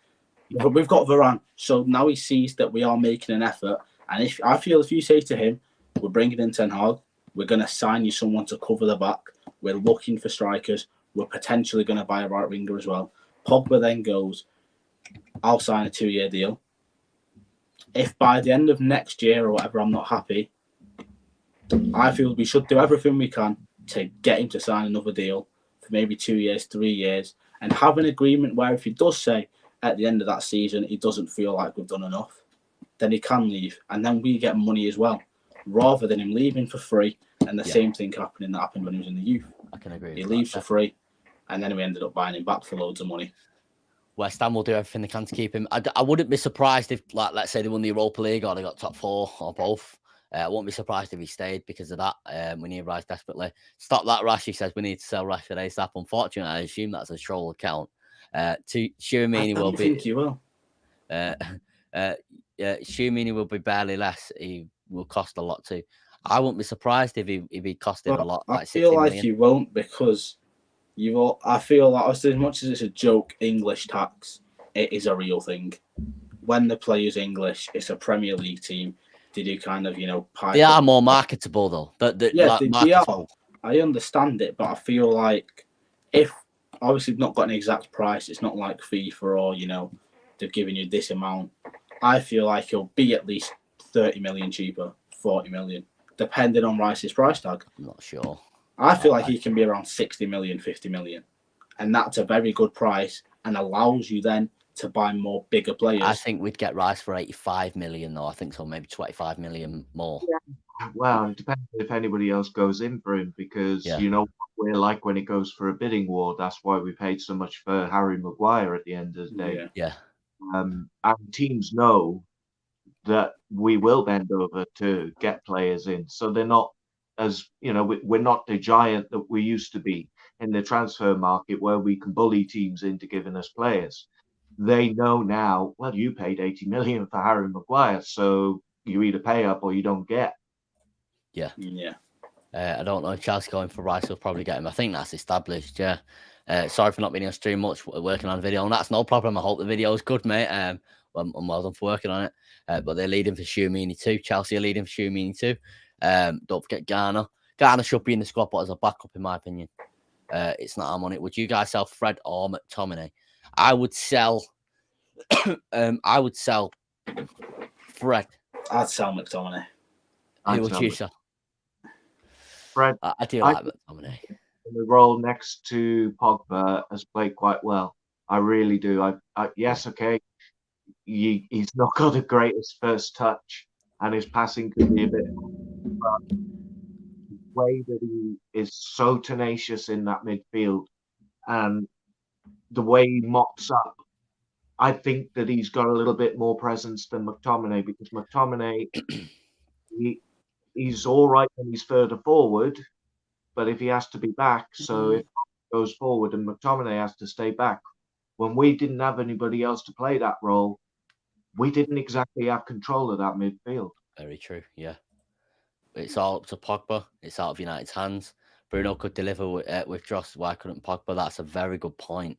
but we've got Varane. So now he sees that we are making an effort. And if you say to him, we're bringing in Ten Hag, we're going to sign you someone to cover the back. We're looking for strikers. We're potentially going to buy a right winger as well. Pogba then goes, I'll sign a 2-year deal. If by the end of next year or whatever I'm not happy, I feel we should do everything we can to get him to sign another deal for maybe 2 years, 3 years, and have an agreement where if he does say at the end of that season he doesn't feel like we've done enough, then he can leave. And then we get money as well, rather than him leaving for free and the same thing happened when he was in the youth. I can agree. He leaves for free. And then we ended up buying him back for loads of money. West Ham will do everything they can to keep him. I wouldn't be surprised if, like, let's say they won the Europa League or they got top 4 or both. I won't be surprised if he stayed because of that. We need Rice desperately. Stop that, Rash. He says we need to sell Rashford ASAP. Unfortunately, I assume that's a troll account. Schuamini will be. I think you will. Schuamini will be barely less. He will cost a lot too. I won't be surprised if he cost him a lot. I feel like he won't because. I feel like as much as it's a joke, English tax, it is a real thing. When the player's English, it's a Premier League team. They do kind of, they are more marketable though. They are. I understand it, but I feel like if obviously not got an exact price, it's not like FIFA or they've given you this amount. I feel like he'll be at least 30 million cheaper, 40 million, depending on Rice's price tag. I'm not sure. I feel like he can be around 60 million, 50 million. And that's a very good price and allows you then to buy more bigger players. I think we'd get Rice for 85 million, though. I think so, maybe 25 million more. Yeah. Well, it depends if anybody else goes in for him, because Yeah. you know what we're like when it goes for a bidding war. That's why we paid so much for Harry Maguire at the end of the day. Yeah. And teams know that we will bend over to get players in, so they're not as, you know, we're not the giant that we used to be in the transfer market where we can bully teams into giving us players. They know now, well, you paid 80 million for Harry Maguire, so you either pay up or you don't get. Yeah. I don't know if Chelsea going for Rice will probably get him. I think that's established. Yeah. Sorry for not being on stream much, working on a video, and that's no problem. I hope the video is good, mate. I'm well done for working on it. But they're leading for Shumini too. Chelsea are leading for Shumini too. Don't forget Garner. Garner should be in the squad, but as a backup, in my opinion. It's not our money. Would you guys sell Fred or McTominay? I would sell. I would sell Fred. I'd sell McTominay. Who would you sell? Fred. I do like McTominay. The role next to Pogba has played quite well. I really do. Yes, okay. He's not got the greatest first touch, and his passing could be a bit. But the way that he is so tenacious in that midfield, and the way he mops up, I think that he's got a little bit more presence than McTominay, because McTominay, he's all right when he's further forward, but if he has to be back, so if he goes forward and McTominay has to stay back, when we didn't have anybody else to play that role, we didn't exactly have control of that midfield. Very true, yeah. It's all up to Pogba. It's out of United's hands. Bruno could deliver with Dross. Why couldn't Pogba? That's a very good point.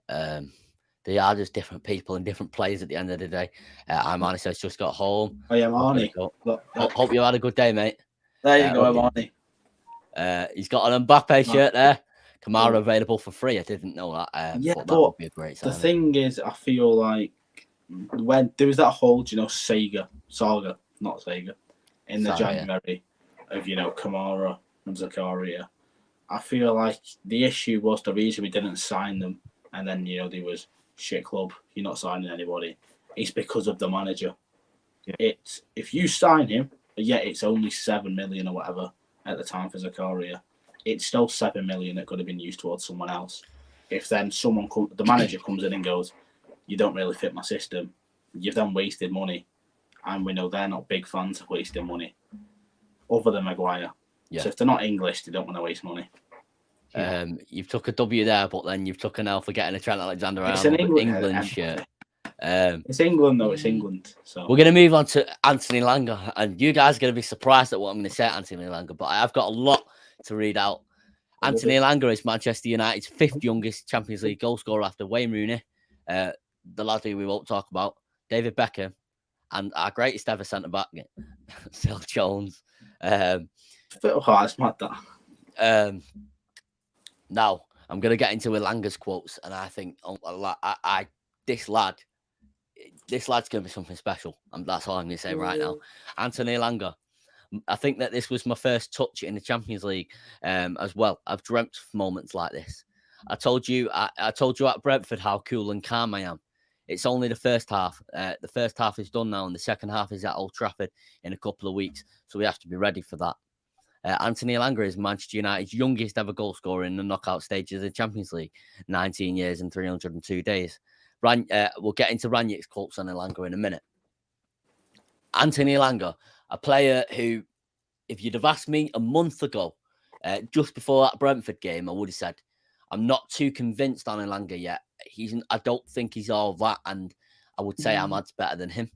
They are just different people and different players at the end of the day. Armani says just got home. Oh yeah, Armani. Hope you had a good day, mate. There you go, Armani. He's got an Mbappe shirt there. Kamara available for free. I didn't know that. But that would be a great sign. The thing is, I feel like when there was that whole, saga, in the January of, Kamara and Zakaria, I feel like the issue was the reason we didn't sign them, and then, there was shit club, you're not signing anybody. It's because of the manager. Yeah. It's if you sign him, it's only 7 million or whatever at the time for Zakaria. It's still 7 million that could have been used towards someone else. If then the manager comes in and goes, you don't really fit my system, you've then wasted money. And we know they're not big fans of wasting money, other than Maguire. Yeah. So if they're not English, they don't want to waste money. You've took a W there, but then you've took an L for getting a Trent Alexander-Arnold. It's an England shirt. It's England, though. It's England. So we're going to move on to Anthony Elanga, and you guys are going to be surprised at what I'm going to say, Anthony Elanga. But I've got a lot to read out. Anthony Elanga is Manchester United's 5th youngest Champions League goal scorer after Wayne Rooney, the lad who we won't talk about, David Beckham, and our greatest ever centre back, Phil Jones. It's mad that. Now I'm going to get into Elanga's quotes, and I think this lad's going to be something special. That's all I'm going to say right now. Anthony Elanga. I think that this was my first touch in the Champions League as well. I've dreamt of moments like this. I told you at Brentford how cool and calm I am. It's only the first half. The first half is done now, and the second half is at Old Trafford in a couple of weeks. So we have to be ready for that. Anthony Elanga is Manchester United's youngest ever goal scorer in the knockout stages of the Champions League, 19 years and 302 days. We'll get into Ranić's quotes on Elanga in a minute. Anthony Elanga, a player who, if you'd have asked me a month ago, just before that Brentford game, I would have said, I'm not too convinced on Elanga yet. I don't think he's all that, and I would say Ahmad's better than him.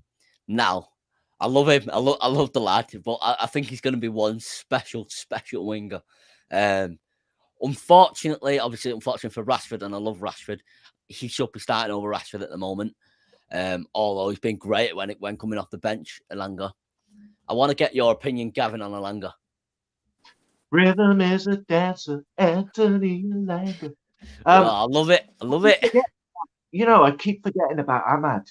Now, I love him. I love the lad, but I think he's going to be one special winger. Unfortunately for Rashford, and I love Rashford, he should be starting over Rashford at the moment. Although he's been great when coming off the bench, Elanga. I want to get your opinion, Gavin, on Elanga. Rhythm is a dancer, Anthony Elanga. I love it. I keep forgetting about Ahmad.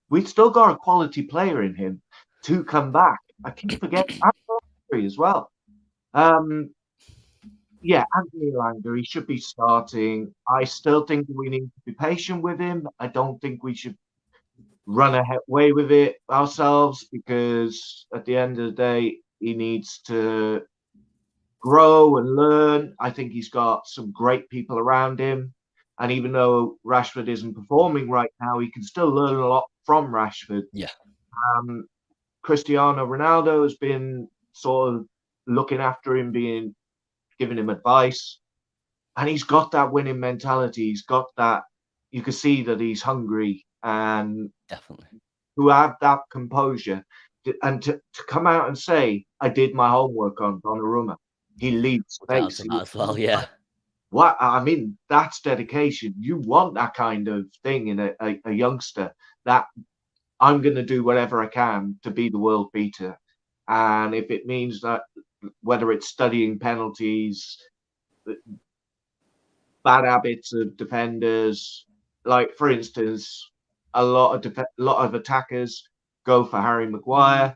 We've still got a quality player in him to come back. I keep forgetting Ahmad as well. Yeah, Anthony Elanga, he should be starting. I still think we need to be patient with him. I don't think we should run away with it ourselves, because at the end of the day, he needs to grow and learn. I think he's got some great people around him. And even though Rashford isn't performing right now, he can still learn a lot from Rashford. Yeah. Um, Cristiano Ronaldo has been sort of looking after him, giving him advice. And he's got that winning mentality. He's got that. You can see that he's hungry, and Definitely. to have that composure and to come out and say, I did my homework on Donnarumma. He leaves space. As well, yeah. What I mean, that's dedication. You want that kind of thing in a youngster, that I'm going to do whatever I can to be the world beater. And if it means that, whether it's studying penalties, bad habits of defenders, like for instance, a lot of attackers go for Harry Maguire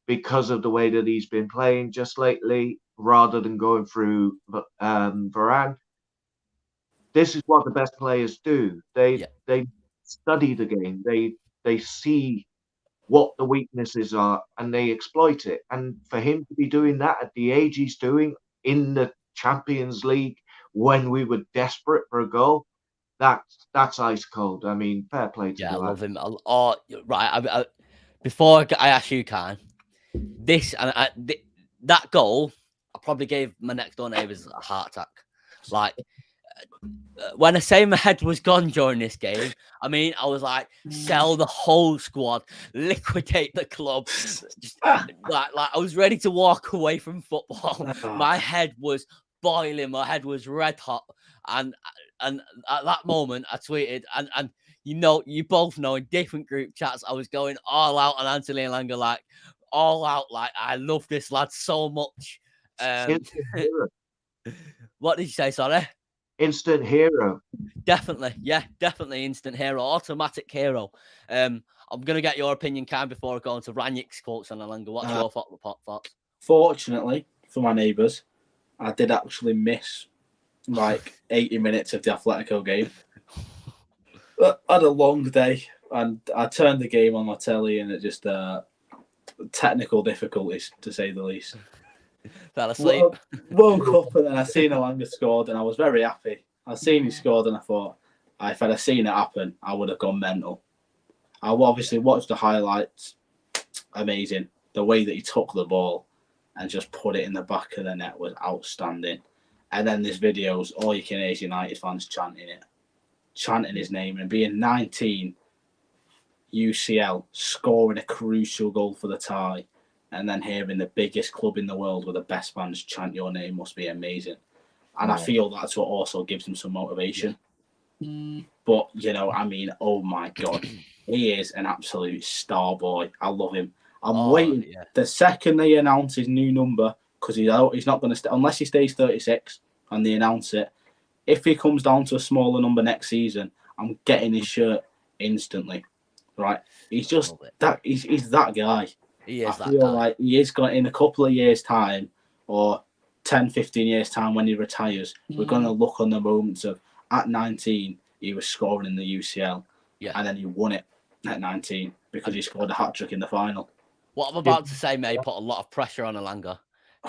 because of the way that he's been playing just lately, rather than going through Varane. This is what the best players do. They study the game. They see what the weaknesses are, and they exploit it. And for him to be doing that at the age he's doing in the Champions League, when we were desperate for a goal, that's ice cold. I mean, fair play to I the love lad. him. Oh, right. Before I ask you, Kyne, that goal, I probably gave my next door neighbours a heart attack. Like, when I say my head was gone during this game, I mean, I was like, sell the whole squad, liquidate the club. Just, like I was ready to walk away from football. My head was boiling. My head was red hot. And at that moment, I tweeted, and you both know, in different group chats, I was going all out on Anthony Elanga, like all out. Like, I love this lad so much. What did you say? Sorry. Instant hero. Definitely, yeah, definitely instant hero, automatic hero. I'm gonna get your opinion, Kyne, before I go on to Ranick's quotes on Elanga. What's your thoughts? Fortunately for my neighbours, I did actually miss like 80 minutes of the Atletico game. I had a long day, and I turned the game on my telly, and it just technical difficulties, to say the least. Fell asleep. Woke up, and then I seen Elanga scored, and I was very happy. I seen he scored, and I thought, if I'd have seen it happen, I would have gone mental. I obviously watched the highlights. Amazing. The way that he took the ball and just put it in the back of the net was outstanding. And then there's videos, all you can hear is United fans chanting his name, and being 19, UCL, scoring a crucial goal for the tie, and then hearing the biggest club in the world with the best fans chant your name must be amazing. And I feel that's what also gives him some motivation. But, I mean, oh my God, he is an absolute star boy. I love him. I'm waiting. Yeah. The second they announce his new number, because he's not going to stay, unless he stays 36 and they announce it. If he comes down to a smaller number next season, I'm getting his shirt instantly. Right? He's just that. He's that guy. He is I feel like he is going, in a couple of years' time, or 10, 15 years' time, when he retires, we're going to look on the moments of, at 19, he was scoring in the UCL, and then he won it at 19 because he scored a hat-trick in the final. What I'm about to say may put a lot of pressure on Elanga.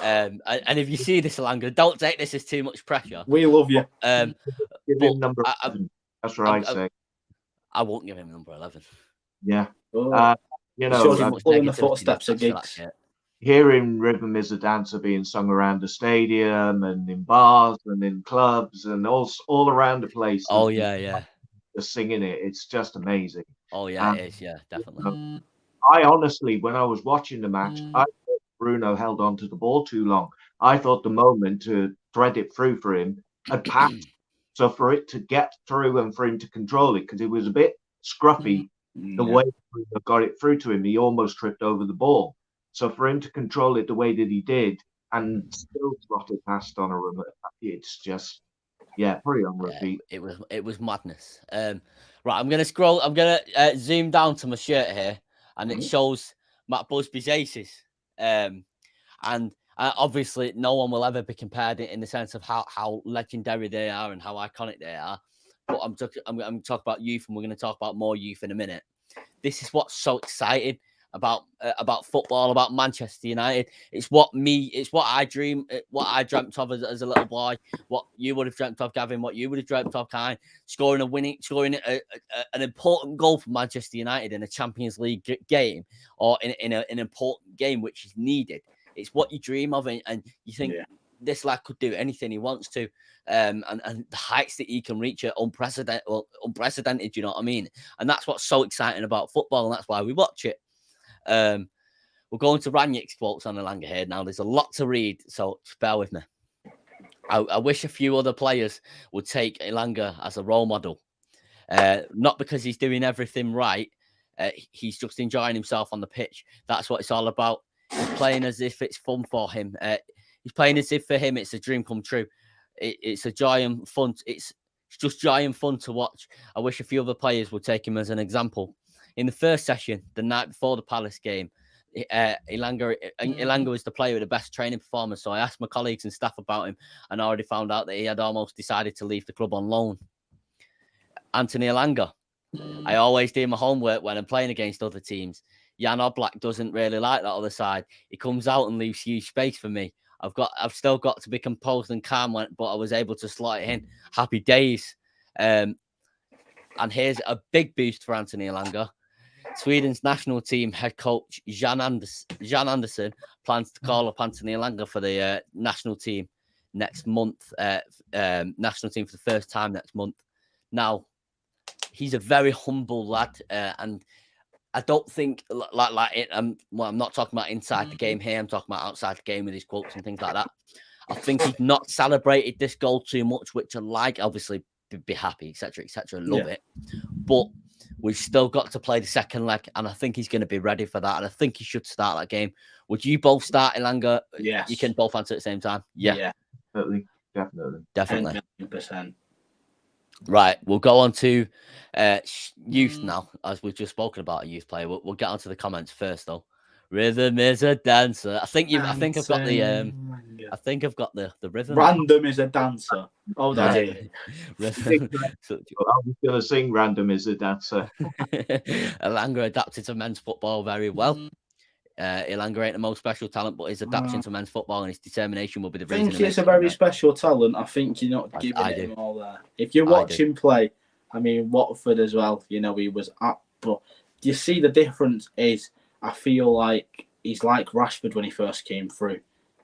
And if you see this, Elanga, don't take this as too much pressure. We love you. Give him number 11. That's what I say. I won't give him number 11. Yeah. Following the footsteps of Giggs. Hearing Rhythm is a Dancer being sung around the stadium and in bars and in clubs and all around the place. Oh, yeah. Singing it. It's just amazing. Oh, yeah, it is. Yeah, definitely. I honestly, when I was watching the match, I thought Bruno held on to the ball too long. I thought the moment to thread it through for him had passed. So for it to get through and for him to control it, because it was a bit scruffy, the way Bruno got it through to him, he almost tripped over the ball. So for him to control it the way that he did and still slot it past Donnarumma, it's just, pretty on repeat. It was madness. Right, I'm gonna scroll. I'm gonna zoom down to my shirt here, and it shows Matt Busby's aces. And Obviously, no one will ever be compared in the sense of how legendary they are and how iconic they are. But I'm going to talk about youth, and we're going to talk about more youth in a minute. This is what's so exciting about football, about Manchester United. It's what I dreamt of as a little boy. What you would have dreamt of, Gavin. What you would have dreamt of, Kyne. Scoring an important goal for Manchester United in a Champions League game, or in an important game which is needed. It's what you dream of, and you think this lad could do anything he wants to. And the heights that he can reach are unprecedented, you know what I mean? And that's what's so exciting about football, and that's why we watch it. We're going to Ranieri's quotes on Elanga here now. There's a lot to read, so just bear with me. I wish a few other players would take Elanga as a role model. Not because he's doing everything right. He's just enjoying himself on the pitch. That's what it's all about. He's playing as if it's fun for him. He's playing as if for him it's a dream come true. It's a joy and fun. It's just joy and fun to watch. I wish a few other players would take him as an example. In the first session, the night before the Palace game, Elanga was the player with the best training performance. So I asked my colleagues and staff about him, and I already found out that he had almost decided to leave the club on loan. Anthony Elanga. I always do my homework when I'm playing against other teams. Jan Oblak doesn't really like that other side. He comes out and leaves huge space for me. I've still got to be composed and calm, but I was able to slot it in. Happy days. And here's a big boost for Anthony Elanga. Sweden's national team head coach Jan Andersson plans to call up Anthony Elanga for the national team next month. National team for the first time next month. Now, he's a very humble lad, and I don't think I'm not talking about inside the game here. I'm talking about outside the game with his quotes and things like that. I think he's not celebrated this goal too much, which I like. Obviously, be happy, etc., etc. Love it, but we've still got to play the second leg, and I think he's going to be ready for that. And I think he should start that game. Would you both start, Elanga? Yes. You can both answer at the same time. Yeah. Definitely. 100%. Right, we'll go on to youth now, as we've just spoken about a youth player. We'll get onto the comments first, though. Rhythm is a dancer. I think I've got the rhythm. Random is a dancer. Oh, that's it. I was going to sing "Random is a Dancer." Elanga adapted to men's football very well. Elanga ain't the most special talent, but his adaptation to men's football and his determination will be the reason. I think it's a very special talent. I think you're not giving him all there. If you watch him play, I mean, Watford as well, he was up. But you see the difference is, I feel like he's like Rashford when he first came through.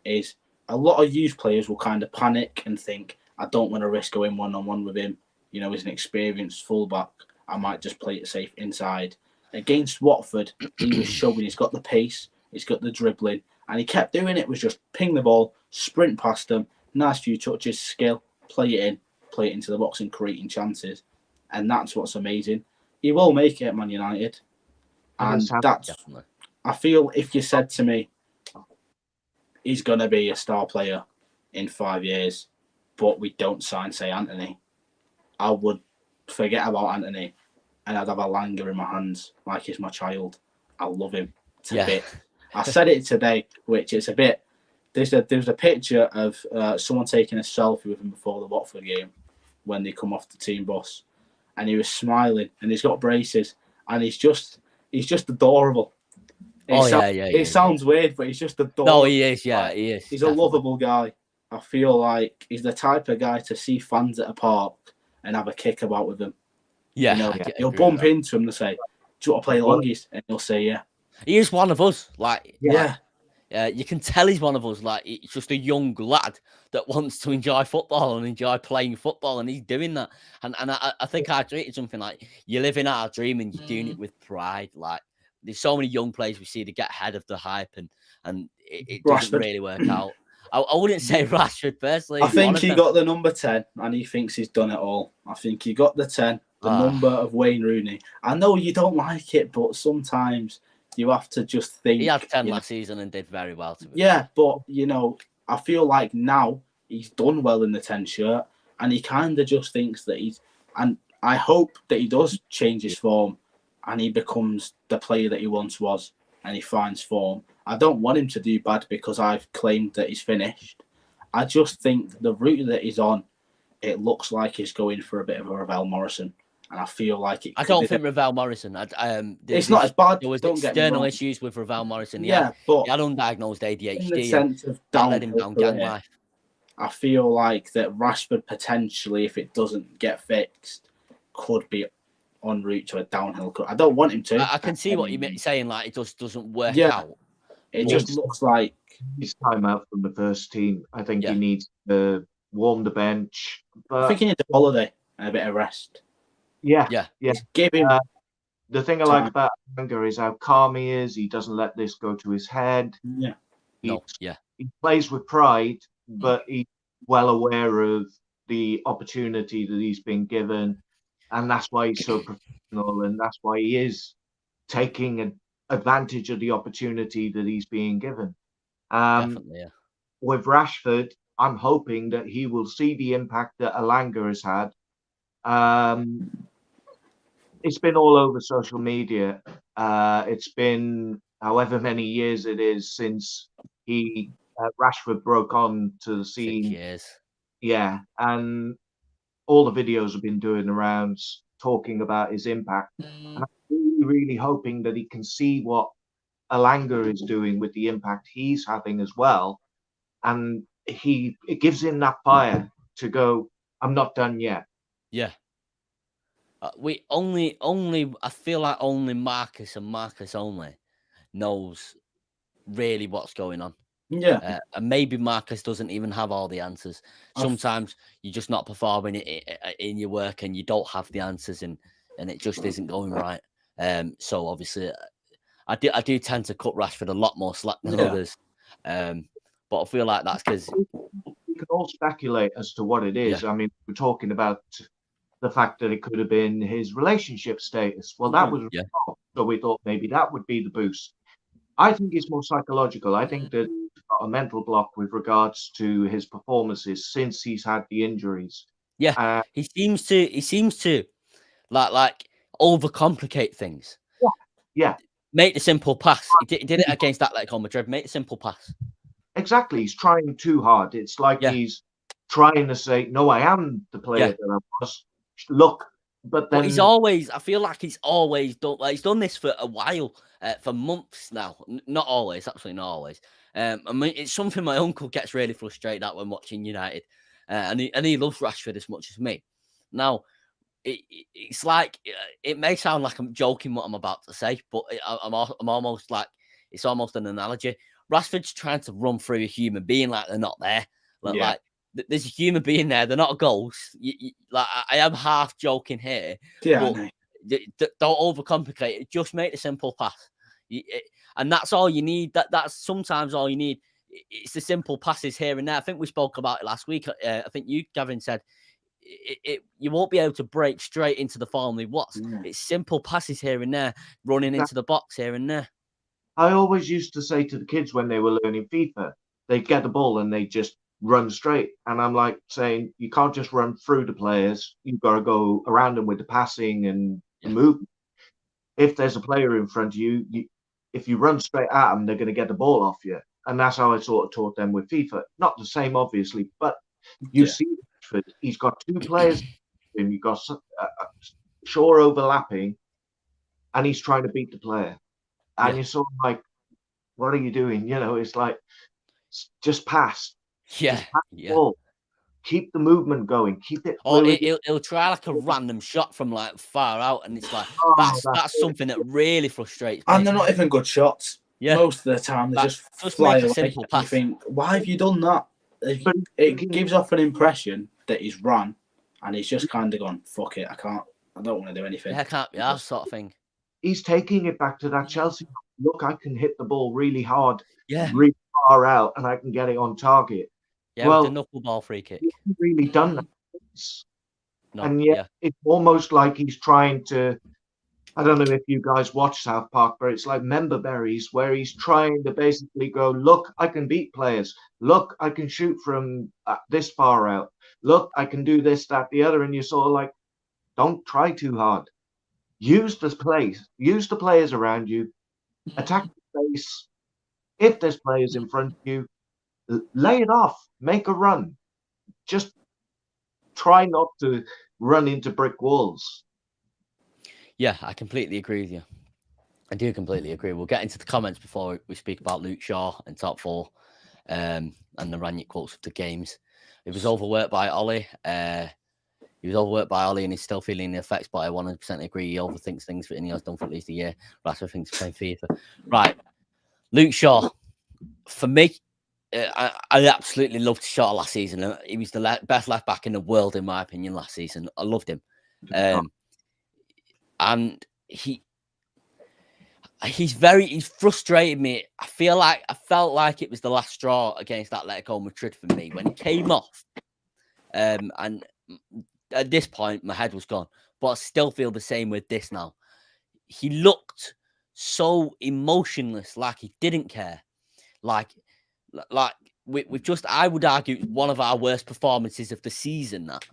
Is a lot of youth players will kind of panic and think, I don't want to risk going one-on-one with him. He's an experienced fullback. I might just play it safe inside. Against Watford, he was showing he's got the pace, he's got the dribbling, and he kept doing it. Was just ping the ball, sprint past them, nice few touches, skill, play it into the box and creating chances. And that's what's amazing. He will make it at Man United. And that's, definitely. I feel if you said to me, he's going to be a star player in 5 years, but we don't sign, say, Anthony, I would forget about Anthony. And I'd have Elanga in my hands like he's my child. I love him to bit. I said it today, which is a bit. There's a picture of someone taking a selfie with him before the Watford game when they come off the team bus, and he was smiling, and he's got braces, and he's just adorable. It sounds weird, but he's just adorable. No, he is. Yeah, he is. He's definitely a lovable guy. I feel like he's the type of guy to see fans at a park and have a kick about with them. Yeah, he'll bump into him and say, "Do you want to play longest?" And he'll say, "Yeah." He is one of us. You can tell he's one of us. Like, he's just a young lad that wants to enjoy football and enjoy playing football, and he's doing that. And I think I treated something like, you're living our dream and you're doing it with pride. Like, there's so many young players we see to get ahead of the hype, and it doesn't really work out. I wouldn't say Rashford personally. I think he got the number 10, and he thinks he's done it all. I think he got the 10. The number of Wayne Rooney. I know you don't like it, but sometimes you have to just think. He had 10 last season and did very well. But, I feel like now he's done well in the 10 shirt, and he kind of just thinks that and I hope that he does change his form and he becomes the player that he once was. and he finds form. I don't want him to do bad because I've claimed that he's finished. I just think the route that he's on, it looks like he's going for a bit of a Ravel Morrison. And I feel like it. I don't think Ravel Morrison. It's not as bad. There was don't get me external wrong. issues with Ravel Morrison. But he had undiagnosed ADHD. in the sense of that led him down gang life. I feel like that Rashford potentially, if it doesn't get fixed, could be en route to a downhill. I don't want him to. I can see what you're saying. Like it just doesn't work out. It just looks like his time out from the first team. I think he needs to warm the bench. But I think he needs a holiday and a bit of rest. Yeah. Give him. The thing I like about Wenger is how calm he is. He doesn't let this go to his head. Yeah. He plays with pride, but he's well aware of the opportunity that he's been given, and that's why he's so professional, and that's why he is taking advantage of the opportunity that he's being given. Definitely, yeah. With Rashford, I'm hoping that he will see the impact that Elanga has had. It's been all over social media. It's been however many years it is since Rashford broke on to the scene. 6 years. Yeah, and all the videos have been doing the rounds talking about his impact. And I'm really, really hoping that he can see what Elanga is doing with the impact he's having as well. And it gives him that fire to go, I'm not done yet. Yeah. We only I feel like only Marcus and Marcus only knows really what's going on. Yeah. And maybe Marcus doesn't even have all the answers. Sometimes you're just not performing in your work and you don't have the answers and it just isn't going right. So obviously I do tend to cut Rashford a lot more slack than others. But I feel like that's because we can all speculate as to what it is. Yeah. I mean, we're talking about the fact that it could have been his relationship status. Well, that was wrong. So we thought maybe that would be the boost. I think it's more psychological. I think that he's got a mental block with regards to his performances since he's had the injuries. Yeah, he seems to like overcomplicate things. Yeah. Make the simple pass. He did it against Atletico Madrid. Make the simple pass. Exactly. He's trying too hard. It's like he's trying to say, "No, I am the player that I was." Look, but then he's always. I feel like he's always done. Like he's done this for a while, for months now. Not always, absolutely not always. I mean, it's something my uncle gets really frustrated at when watching United, and he loves Rashford as much as me. Now, it's like it may sound like I'm joking what I'm about to say, but I'm almost like it's almost an analogy. Rashford's trying to run through a human being like they're not there. Like there's a human being there. They're not a ghost. Like I am half joking here. But don't overcomplicate it. Just make the simple pass, and that's all you need. That's sometimes all you need. It's the simple passes here and there. I think we spoke about it last week. I think you, Gavin, said you won't be able to break straight into the form he was. It's simple passes here and there, running into the box here and there. I always used to say to the kids when they were learning FIFA, they'd get the ball and they just run straight. And I'm like saying, you can't just run through the players. You've got to go around them with the passing and the movement. If there's a player in front of you, if you run straight at them, they're going to get the ball off you. And that's how I sort of taught them with FIFA. Not the same, obviously, but you see, he's got two players, and you've got Shaw overlapping, and he's trying to beat the player. And you're sort of like, what are you doing? You know, it's like, just pass. Just pass the ball. Keep the movement going. Keep it. Or he'll try like a random shot from like far out, and it's like that's something that really frustrates me. And they're not even good shots. Yeah. Most of the time, they just fly away. Simple pass. You think, why have you done that? It gives off an impression that he's run, and he's just kind of gone, fuck it, I don't want to do anything. Yeah, I can't be that sort of thing. He's taking it back to that Chelsea. Look, I can hit the ball really hard, really far out, and I can get it on target. Yeah, with the knuckleball free kick. He hasn't really done that. And yet it's almost like he's trying to, I don't know if you guys watch South Park, but it's like Member Berries, where he's trying to basically go, look, I can beat players. Look, I can shoot from this far out. Look, I can do this, that, the other. And you're sort of like, don't try too hard. Use the players around you, attack space. If there's players in front of you, lay it off. Make a run. Just try not to run into brick walls. Yeah, I completely agree with you. I do completely agree. We'll get into the comments before we speak about Luke Shaw and top four and the Ranić quotes of the games. He was overworked by Ollie. And he's still feeling the effects, but I 100% agree. He overthinks things, and he has done for at least a year. That's what things playing FIFA. Right. Luke Shaw, for me, I absolutely loved Shaw last season. He was the best left back in the world, in my opinion, last season. I loved him. And he's frustrated me. I felt like it was the last straw against Atletico Madrid for me when he came off. And at this point, my head was gone. But I still feel the same with this now. He looked so emotionless, like he didn't care. Like we've just, I would argue, one of our worst performances of the season. That,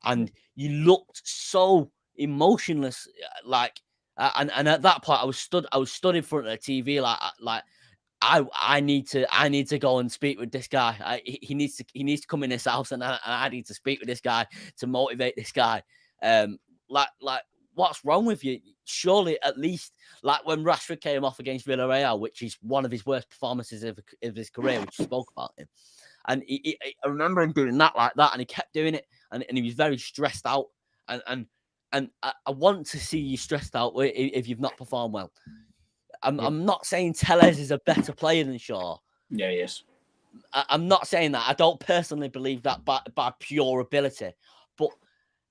and you looked so emotionless, and at that point, I was stood in front of the TV, like I need to go and speak with this guy. He needs to come in this house, and I need to speak with this guy to motivate this guy. Like what's wrong with you? Surely, at least, like when Rashford came off against Villarreal, which is one of his worst performances of his career, which spoke about him. And I remember him doing that like that, and he kept doing it, and he was very stressed out. And I want to see you stressed out if you've not performed well. I'm not saying Tellez is a better player than Shaw. Yeah, he is. I'm not saying that. I don't personally believe that by pure ability, but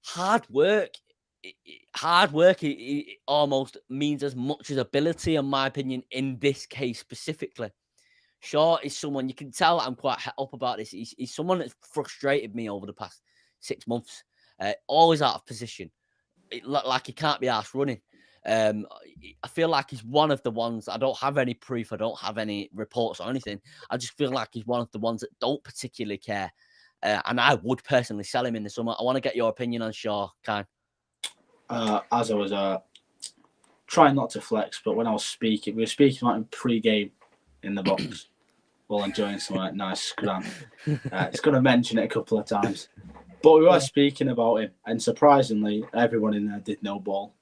hard work it almost means as much as ability, in my opinion, in this case specifically. Shaw is someone, you can tell I'm quite het up about this. He's someone that's frustrated me over the past 6 months. Always out of position. Like he can't be arsed running. I feel like he's one of the ones, I don't have any proof, I don't have any reports or anything. I just feel like he's one of the ones that don't particularly care. And I would personally sell him in the summer. I want to get your opinion on Shaw, Kyne. As I was trying not to flex, but when I was speaking, we were speaking like in pre-game in the box while enjoying some like nice scram. It's going to mention it a couple of times. But we were speaking about him, and surprisingly, everyone in there did no ball,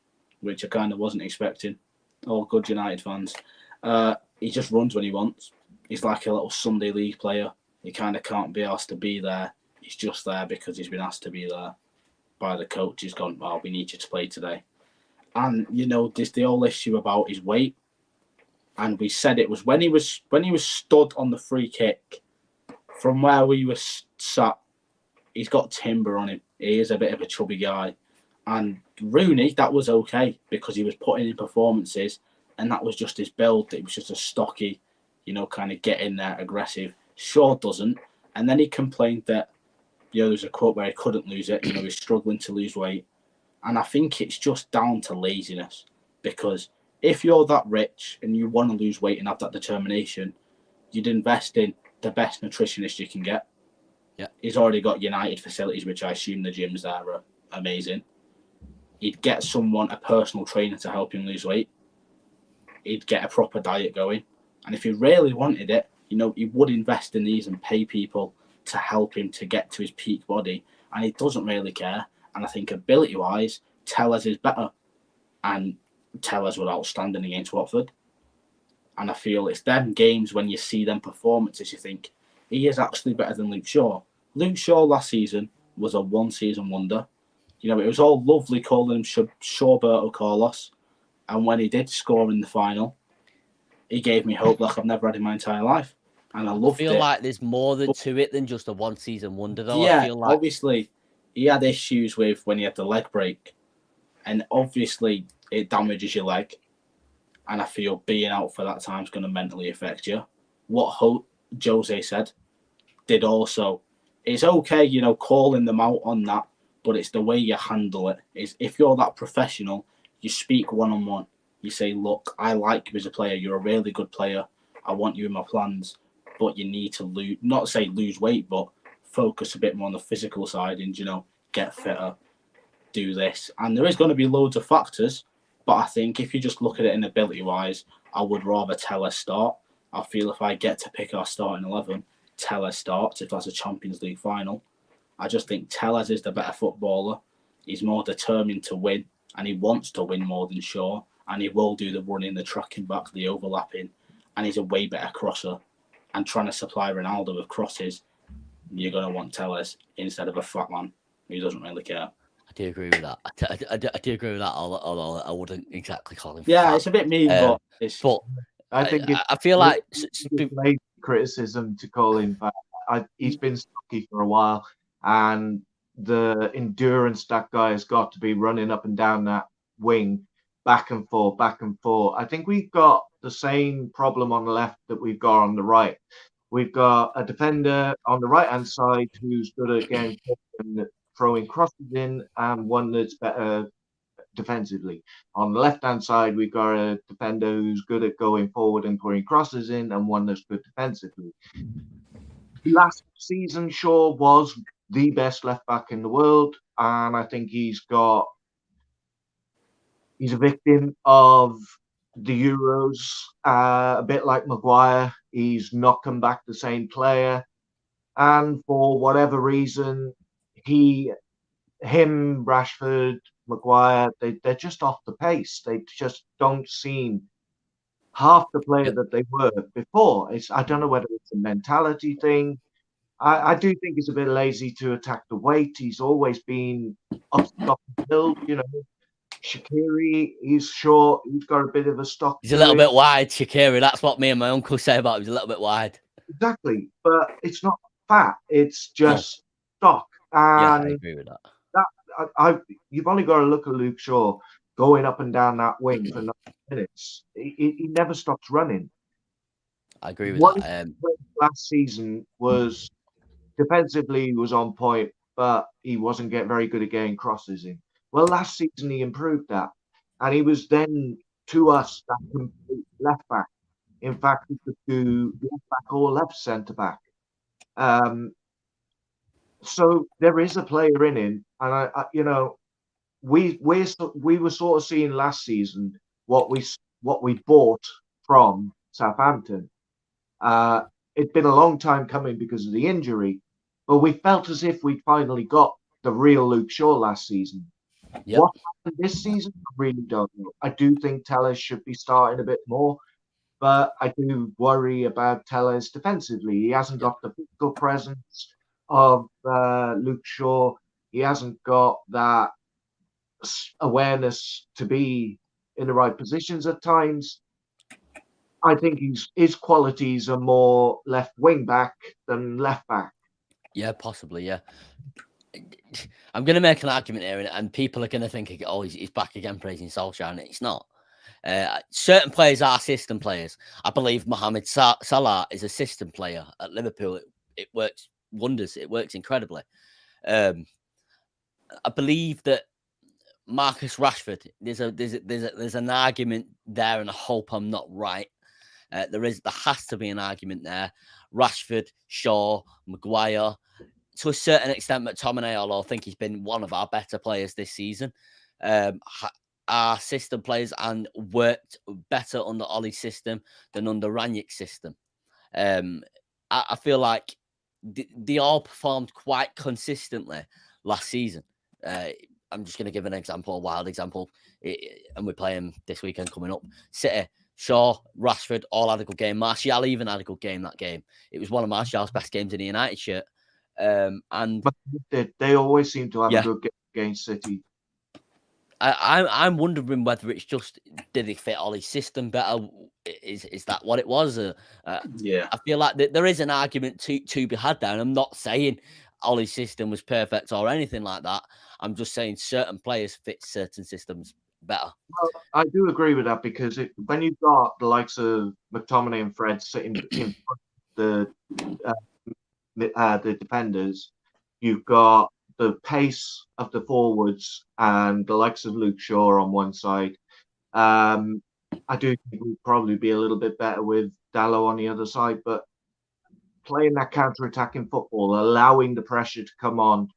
which I kind of wasn't expecting. All good United fans. He just runs when he wants. He's like a little Sunday league player. He kind of can't be asked to be there. He's just there because he's been asked to be there by the coach. He's gone, well, we need you to play today. And, you know, there's the whole issue about his weight. And we said it was when he was stood on the free kick, from where we were sat, he's got timber on him. He is a bit of a chubby guy. And Rooney, that was okay because he was putting in performances and that was just his build. It was just a stocky, you know, kind of get in there, aggressive. Shaw doesn't. And then he complained that, you know, there's a quote where he couldn't lose it. You know, he's struggling to lose weight. And I think it's just down to laziness because if you're that rich and you want to lose weight and have that determination, you'd invest in the best nutritionist you can get. Yeah. He's already got United facilities, which I assume the gyms there are amazing. He'd get someone, a personal trainer, to help him lose weight. He'd get a proper diet going. And if he really wanted it, you know, he would invest in these and pay people to help him to get to his peak body. And he doesn't really care. And I think ability-wise, Tellez is better. And Tellez was outstanding against Watford. And I feel it's them games when you see them performances, you think, he is actually better than Luke Shaw. Luke Shaw last season was a one-season wonder. You know, it was all lovely calling him Shawberto Carlos. And when he did score in the final, he gave me hope like I've never had in my entire life. And I loved it. I feel like there's more to it than just a one-season wonder, though. Yeah, I feel like... obviously, he had issues with when he had the leg break. And obviously, it damages your leg. And I feel being out for that time is going to mentally affect you. What Jose said did also. It's okay, you know, calling them out on that, but it's the way you handle it. Is if you're that professional, you speak one-on-one. You say, look, I like you as a player. You're a really good player. I want you in my plans. But you need to lose weight, but focus a bit more on the physical side and, you know, get fitter, do this. And there is going to be loads of factors. But I think if you just look at it in ability-wise, I would rather Telles start. I feel if I get to pick our starting 11, Telles starts if that's a Champions League final. I just think Telles is the better footballer. He's more determined to win, and he wants to win more than Shaw, and he will do the running, the tracking back, the overlapping, and he's a way better crosser. And trying to supply Ronaldo with crosses, you're going to want Telles instead of a fat man who doesn't really care. I do agree with that. I do agree with that, although I wouldn't exactly call him Yeah, fat. it's a bit mean, but it's... But I think I feel like it's lazy criticism to call him fat. He's been stocky for a while, and the endurance that guy has got to be running up and down that wing, back and forth, back and forth. I think we've got the same problem on the left that we've got on the right. We've got a defender on the right-hand side who's good at getting and throwing crosses in, and one that's better defensively. On the left-hand side, we've got a defender who's good at going forward and putting crosses in, and one that's good defensively. Last season, Shaw was the best left-back in the world, and I think he's a victim of the Euros, a bit like Maguire. He's not come back the same player, and for whatever reason, Rashford, Maguire, they're just off the pace. They just don't seem half the player that they were before. I don't know whether it's a mentality thing. I do think he's a bit lazy to attack the weight. He's always been up stock and build, Shaqiri, he's short. He's got a bit of a stock. He's a little bit wide, Shaqiri. That's what me and my uncle say about him. He's a little bit wide. Exactly, but it's not fat. It's just stock. And yeah, I agree with that. You've only got to look at Luke Shaw going up and down that wing for 90 minutes. He never stops running. I agree with that. Last season was defensively, he was on point, but he wasn't getting very good at getting crosses in. Well, last season he improved that, and he was then to us that complete left back. In fact, he could do left back or left centre back. So there is a player in him, and we were sort of seeing last season what we bought from Southampton. It'd been a long time coming because of the injury, but we felt as if we'd finally got the real Luke Shaw last season. Yep. What happened this season, I really don't know. I do think Telles should be starting a bit more, but I do worry about Telles defensively. He hasn't got the physical presence of Luke Shaw. He hasn't got that awareness to be in the right positions at times. I think his qualities are more left wing back than left back. Yeah, possibly. Yeah, I'm going to make an argument here, and people are going to think, "Oh, he's back again praising Solskjaer," and it's not. Certain players are system players. I believe Mohamed Salah is a system player at Liverpool. It works wonders. It works incredibly. I believe that Marcus Rashford. There's an argument there, and I hope I'm not right. There has to be an argument there. Rashford, Shaw, Maguire, to a certain extent, McTominay, although I think he's been one of our better players this season, are system players and worked better under Ollie's system than under Ranić's system. I feel like they all performed quite consistently last season. I'm just going to give an example, a wild example, and we're playing this weekend coming up. City, Shaw, Rashford all had a good game. Martial even had a good game that game. It was one of Martial's best games in the United shirt. And but they always seem to have a good game against City. I'm wondering whether it's just, did he fit Ollie's system better? Is that what it was? Yeah, I feel like there is an argument to be had there. And I'm not saying Ollie's system was perfect or anything like that. I'm just saying certain players fit certain systems better. Well, I do agree with that because when you've got the likes of McTominay and Fred sitting in front of the defenders, you've got the pace of the forwards and the likes of Luke Shaw on one side. I do think we'd probably be a little bit better with Dalot on the other side, but playing that counter-attacking football, allowing the pressure to come on,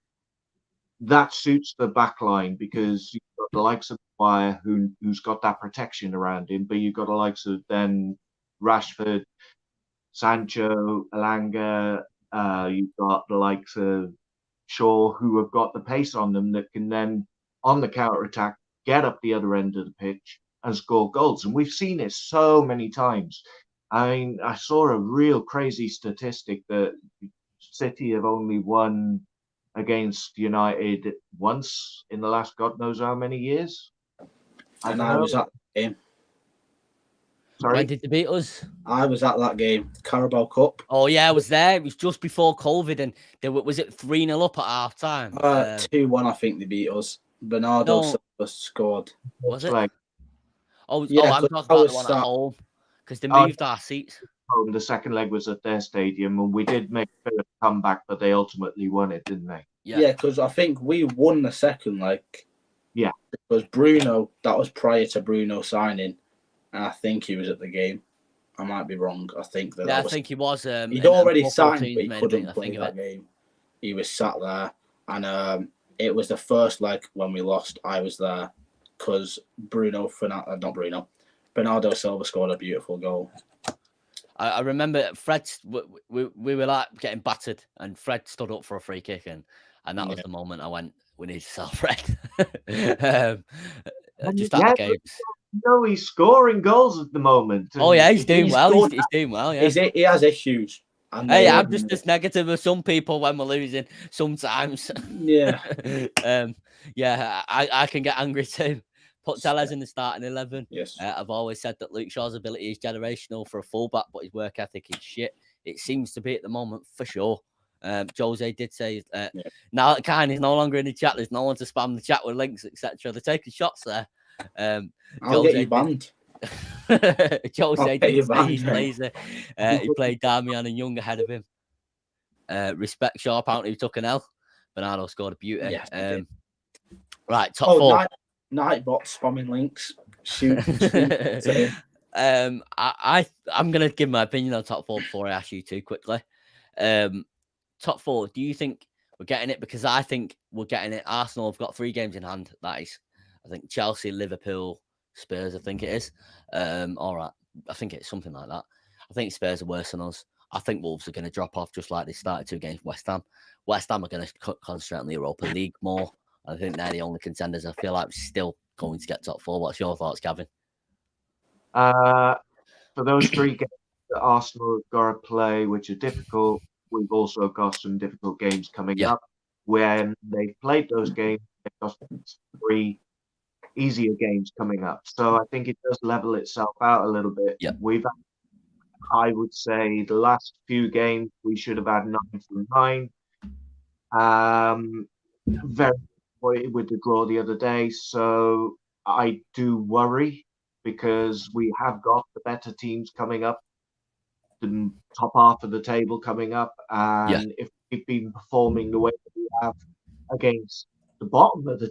that suits the back line because got the likes of Maguire, who's got that protection around him, but you've got the likes of then Rashford, Sancho, Alanga. You've got the likes of Shaw, who have got the pace on them that can then, on the counter attack, get up the other end of the pitch and score goals. And we've seen it so many times. I mean, I saw a real crazy statistic that City have only won against United once in the last God knows how many years. And I was at the game. Sorry? When did they beat us? I was at that game, Carabao Cup. Oh yeah, I was there. It was just before COVID, and was it 3-0 up at half time? 2-1, I think they beat us. Bernardo Silva scored. Was it? Like, I'm 'cause talking about the one at home because they moved our seats. the second leg was at their stadium, and we did make a bit of a comeback, but they ultimately won it, didn't they? Yeah, because I think we won the second leg. Yeah. Because Bruno, that was prior to Bruno signing, and I think he was at the game. I might be wrong. I think that. Yeah, I think he was. He'd already signed, but he couldn't play that game. He was sat there, and it was the first leg when we lost. I was there because Bernardo Silva scored a beautiful goal. I remember Fred. We were like getting battered, and Fred stood up for a free kick, and that was the moment I went, "We need to sell Fred." Just at the games. No, he's scoring goals at the moment. Oh yeah, he's doing well. He's doing well. Yeah, he has issues. Hey, I'm just as negative as some people when we're losing sometimes. Yeah. Yeah, I can get angry too. Put Tellez in the starting 11. Yes. I've always said that Luke Shaw's ability is generational for a fullback, but his work ethic is shit. It seems to be at the moment for sure. Jose did say now that Kyne is no longer in the chat, there's no one to spam the chat with links, etc. They're taking shots there. I'll get you banned. Jose did say he's lazy. He played Damian and Young ahead of him. Respect Shaw, apparently he took an L. Bernardo scored a beauty. Yes, right, top four. Nightbot spamming links. Shoot. I'm gonna give my opinion on top four before I ask you two quickly. Top four, do you think we're getting it? Because I think we're getting it. Arsenal have got 3 games in hand. That is, I think Chelsea, Liverpool, Spurs, I think it is. All right. I think it's something like that. I think Spurs are worse than us. I think Wolves are going to drop off just like they started 2 against West Ham. West Ham are going to concentrate on the Europa League more. I think they're the only contenders. I feel like we're still going to get top 4. What's your thoughts, Gavin? For those 3 games that Arsenal have got to play, which are difficult, we've also got some difficult games coming up. When they've played those games, they've got 3 easier games coming up. So I think it does level itself out a little bit. We've had, I would say, the last few games we should have had 9 from 9. Very disappointed with the draw the other day. So I do worry because we have got the better teams coming up, the top half of the table coming up, and if we've been performing the way that we have against the bottom of the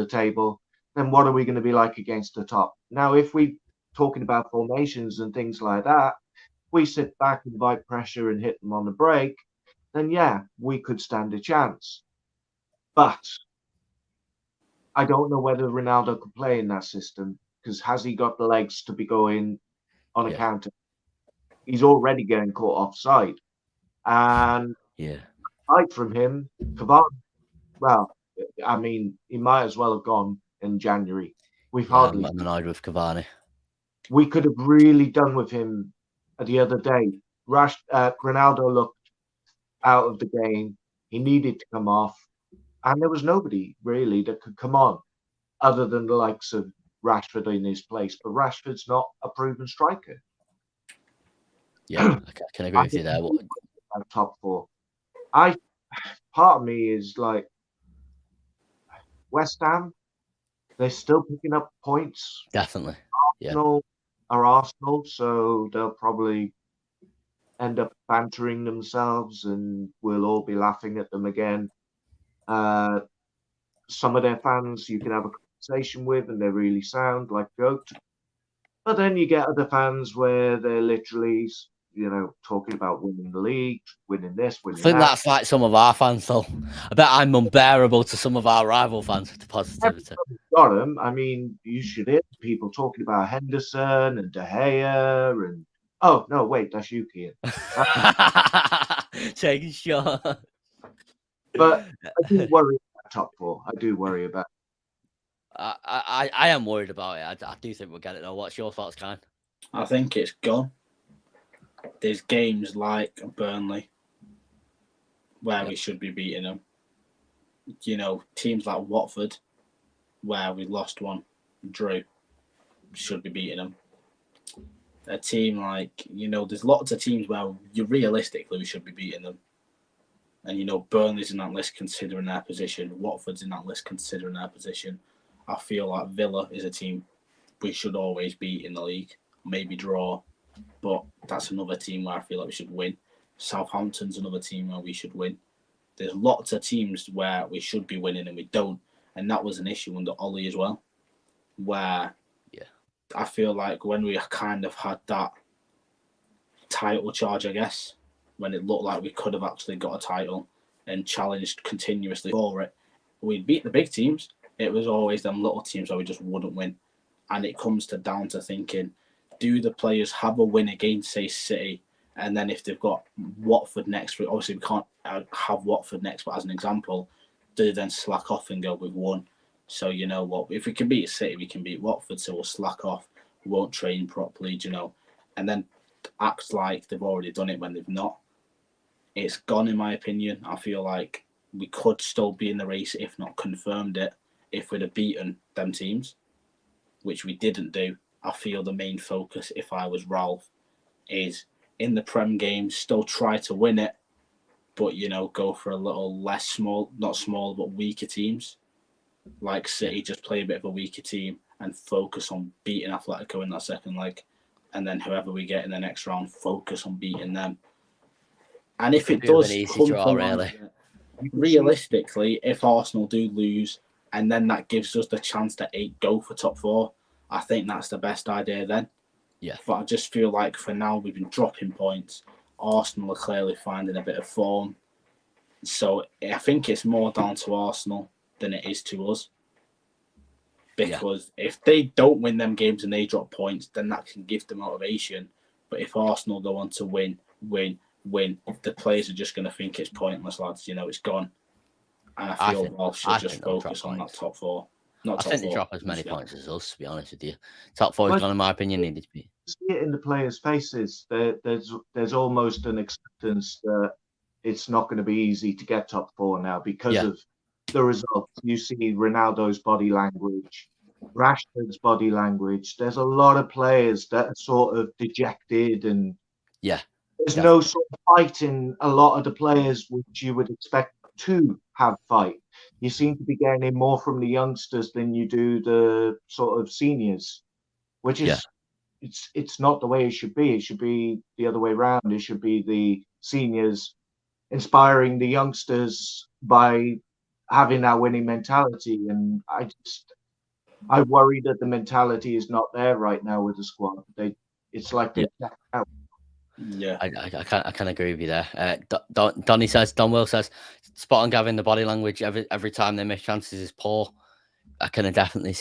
table, then what are we going to be like against the top? Now, if we're talking about formations and things like that, we sit back, invite pressure, and hit them on the break, then yeah, we could stand a chance. But I don't know whether Ronaldo could play in that system, because has he got the legs to be going on a counter? He's already getting caught offside. And aside from him, Cavani, well, I mean, he might as well have gone in January. I'm annoyed with Cavani. We could have really done with him the other day. Ronaldo looked out of the game. He needed to come off. And there was nobody really that could come on other than the likes of Rashford in his place. But Rashford's not a proven striker. Yeah, I can agree with you there. Top 4. Part of me is like, West Ham, they're still picking up points. Definitely. Arsenal are Arsenal, so they'll probably end up bantering themselves and we'll all be laughing at them again. Some of their fans you can have a conversation with and they really sound like goat. But then you get other fans where they're literally talking about winning the league, winning this, I winning think that. that's like some of our fans, though. I bet I'm unbearable to some of our rival fans with the positivity. Everybody's got them. I mean, you should hear people talking about Henderson and De Gea and oh no, wait, that's you, Kyne. Taking shot. But I do worry about top four. I do worry about. I am worried about it. I do think we'll get it though. What's your thoughts, Kyne? I think it's gone. There's games like Burnley where we should be beating them. Teams like Watford where we lost one, drew, should be beating them. A team like, there's lots of teams where realistically we should be beating them. And, Burnley's in that list considering their position. Watford's in that list considering their position. I feel like Villa is a team we should always beat in the league. Maybe draw, but that's another team where I feel like we should win. Southampton's another team where we should win. There's lots of teams where we should be winning and we don't. And that was an issue under Ollie as well, where I feel like when we kind of had that title charge, I guess, when it looked like we could have actually got a title and challenged continuously for it, we'd beat the big teams. It was always them little teams where we just wouldn't win. And it comes down to thinking, do the players have a win against, say, City? And then if they've got Watford next week, obviously we can't have Watford next, but as an example, do they then slack off and go with one? So you know what? If we can beat City, we can beat Watford, so we'll slack off. We won't train properly, and then act like they've already done it when they've not. It's gone, in my opinion. I feel like we could still be in the race, if not confirmed it, if we'd have beaten them teams, which we didn't do. I feel the main focus, if I was Ralph, is in the Prem games, still try to win it, but, go for a little less small, not small, but weaker teams. Like City, just play a bit of a weaker team and focus on beating Atletico in that second leg. And then whoever we get in the next round, focus on beating them. And if it does come to really, realistically, if Arsenal do lose, and then that gives us the chance to go for top four, I think that's the best idea then. Yeah. But I just feel like for now we've been dropping points. Arsenal are clearly finding a bit of form. So I think it's more down to Arsenal than it is to us. Because if they don't win them games and they drop points, then that can give them motivation. But if Arsenal go on to win, the players are just going to think it's pointless, lads. It's gone. And I feel Ralph should just focus on that top four. I think they drop as many points as us, to be honest with you. Top four is gone, in my opinion, needed to be. See it in the players' faces. There's almost an acceptance that it's not going to be easy to get top four now because of the results. You see Ronaldo's body language, Rashford's body language. There's a lot of players that are sort of dejected, and there's no sort of fight in a lot of the players which you would expect to have fight. You seem to be getting more from the youngsters than you do the sort of seniors, which is it's not the way it should be. It should be the other way around. It should be the seniors inspiring the youngsters by having that winning mentality. And I worry that the mentality is not there right now with the squad. It's like they're checked out. Yeah, I can agree with you there. Don Will says, spot on, Gavin. The body language every time they miss chances is poor. I can definitely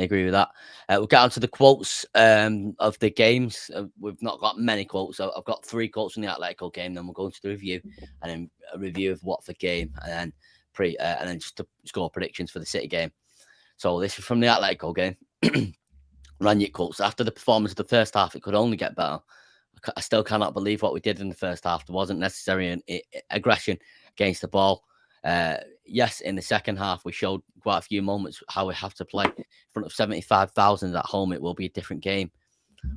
agree with that. We'll get on to the quotes of the games. We've not got many quotes. So I've got 3 quotes from the Atletico game. Then we'll go into the review, and then a review of Watford game, and then just to score predictions for the City game. So this is from the Atletico game. Ranić quotes: after the performance of the first half, it could only get better. I still cannot believe what we did in the first half. There wasn't necessary aggression against the ball. Yes, in the second half, we showed quite a few moments how we have to play in front of 75,000 at home. It will be a different game.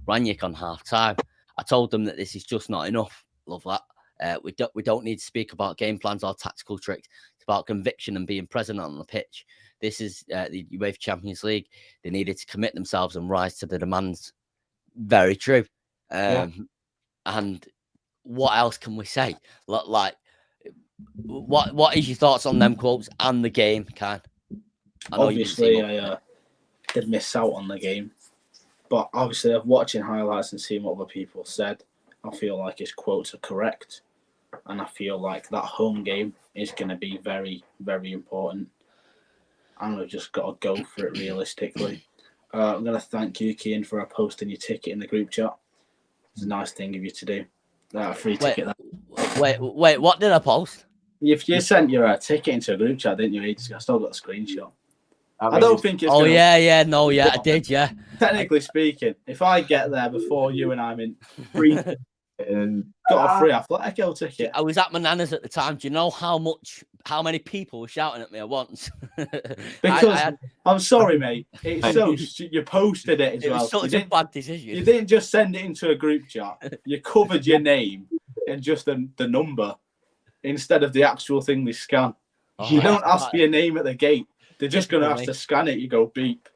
Ranić on half time. I told them that this is just not enough. Love that. We don't need to speak about game plans or tactical tricks. It's about conviction and being present on the pitch. This is the UEFA Champions League. They needed to commit themselves and rise to the demands. Very true. And what else can we say? Like, what is your thoughts on them quotes and the game, Kyne? Obviously, I did miss out on the game, but obviously, I'm watching highlights and seeing what other people said. I feel like his quotes are correct, and I feel like that home game is going to be very, very important. And we've just got to go for it realistically. I'm going to thank you, Kyne, for posting your ticket in the group chat. It's a nice thing of you to do. A free ticket. Wait, what did I post? You sent your ticket into a group chat, didn't you? I still got a screenshot. I don't think it's. Oh, I did, yeah. Technically speaking, if I get there before you and I'm in free and got a free Atletico ticket. I was at my nana's at the time. Do you know how many people were shouting at me at once? Because I'm sorry, mate. It's so you posted it as well. It was such a bad decision. You didn't just send it into a group chat. You covered your name and just the number instead of the actual thing they scan. You don't ask for your name at the gate. They're just going to have to scan it. You go beep.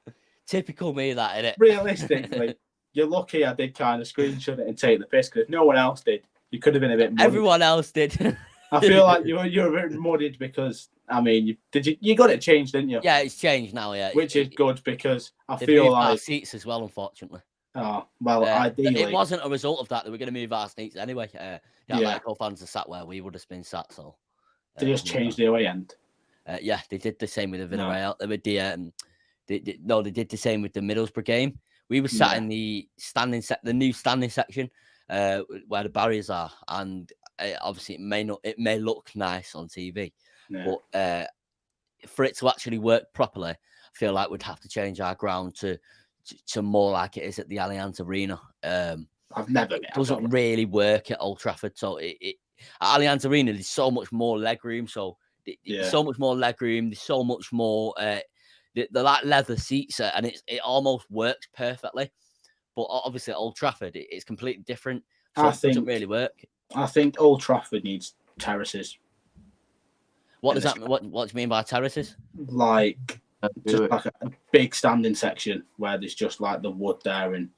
Typical me, that, innit? Realistically, you're lucky I did kind of screenshot it and take the piss, because if no one else did, you could have been a bit muddied. Everyone else did. I feel like you're a bit muddied because, I mean, you got it changed, didn't you? Yeah, it's changed now, yeah. Which is good, because I feel feel like... like... our seats as well, unfortunately. Oh, well, ideally... It wasn't a result of that. They were going to move our seats anyway. Atletico fans are sat where we would have been sat, so... They just changed the away end? Yeah, they did the same with the Villarreal. They did the same with the Middlesbrough game. We were sat in the the new standing section, where the barriers are, and obviously it may look nice on TV, but for it to actually work properly, I feel like we'd have to change our ground to more like it is at the Allianz Arena. I've never been. It doesn't really work at Old Trafford, so at Allianz Arena there's so much more leg room, so. So much more leg room. There's so much more. They're like leather seats, and it almost works perfectly. But obviously, at Old Trafford, it's completely different. So it doesn't really work. I think Old Trafford needs terraces. What does that mean? What do you mean by terraces? Like just like a big standing section where there's just like the wood there and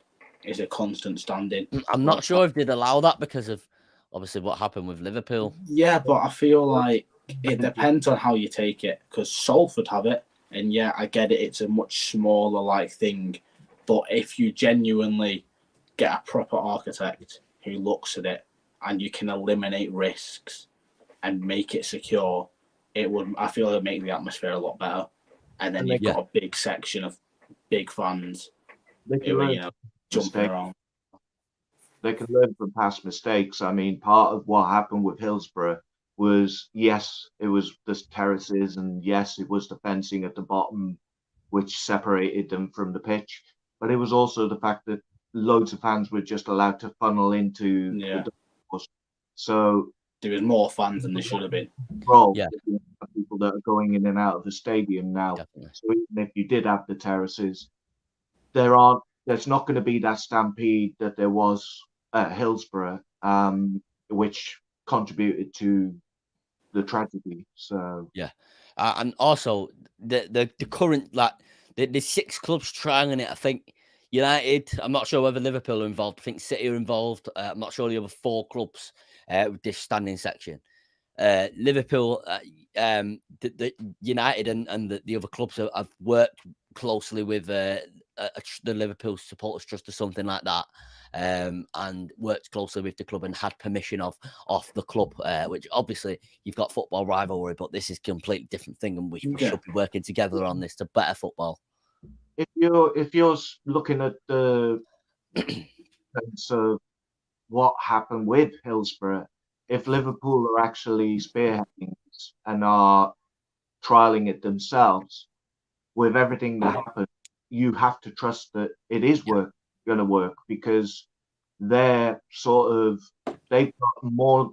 is a constant standing. I'm not sure if they'd allow that because of obviously what happened with Liverpool. Yeah, but I feel like it depends on how you take it, because Salford have it, and yeah, I get it. It's a much smaller like thing, but if you genuinely get a proper architect who looks at it and you can eliminate risks and make it secure, it would. I feel it would make the atmosphere a lot better. And then you've got a big section of big fans who are, jumping around. They can learn from past mistakes. I mean, part of what happened with Hillsborough was, yes, it was the terraces, and yes, it was the fencing at the bottom which separated them from the pitch, but it was also the fact that loads of fans were just allowed to funnel into the doors. So there was more fans than there should have been. People that are going in and out of the stadium now. Definitely. So even if you did have the terraces, there's not going to be that stampede that there was at Hillsborough, which contributed to the tragedy. So and also the current the 6 clubs trying it. I think United, I'm not sure whether Liverpool are involved. I think City are involved. I'm not sure the other 4 clubs with this standing section. Liverpool, the United and the other clubs have worked closely with the Liverpool Supporters Trust or something like that, and worked closely with the club and had permission off the club, which obviously you've got football rivalry, but this is a completely different thing, and we should be working together on this to better football. If you're looking at the sense of what happened with Hillsborough, if Liverpool are actually spearheading this and are trialing it themselves, with everything that happened, you have to trust that it is going to work, because they've got more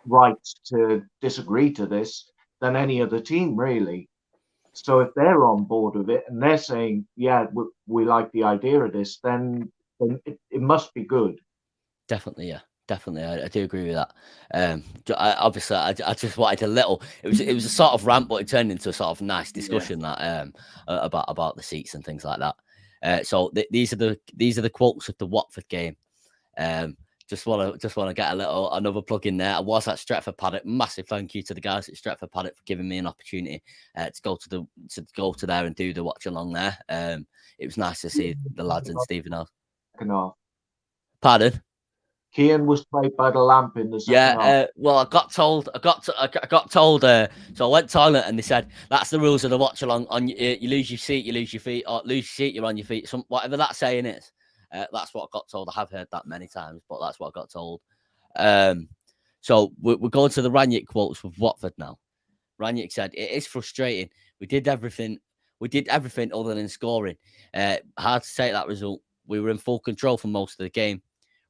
rights to disagree to this than any other team, really. So if they're on board with it and they're saying, yeah, we like the idea of this, then it must be good. Definitely, I do agree with that. Obviously, I just wanted a little. It was a sort of rant, but it turned into a sort of nice discussion that about the seats and things like that. So these are the quotes of the Watford game. Just want to get another plug in there. I was at Stretford Paddock. Massive thank you to the guys at Stretford Paddock for giving me an opportunity to go to there and do the watch along there. It was nice to see the lads and Stephen else. second half. Pardon? Kyne was played by the lamp in the second half. Well, I got told. So I went toilet, and they said that's the rules of the watch along. You lose your seat, you lose your feet, or lose your seat, you're on your feet. Whatever that saying is, that's what I got told. I have heard that many times, but that's what I got told. So we're going to the Ranić quotes with Watford now. Ranić said, "It is frustrating. We did everything other than scoring. Hard to take that result. We were in full control for most of the game.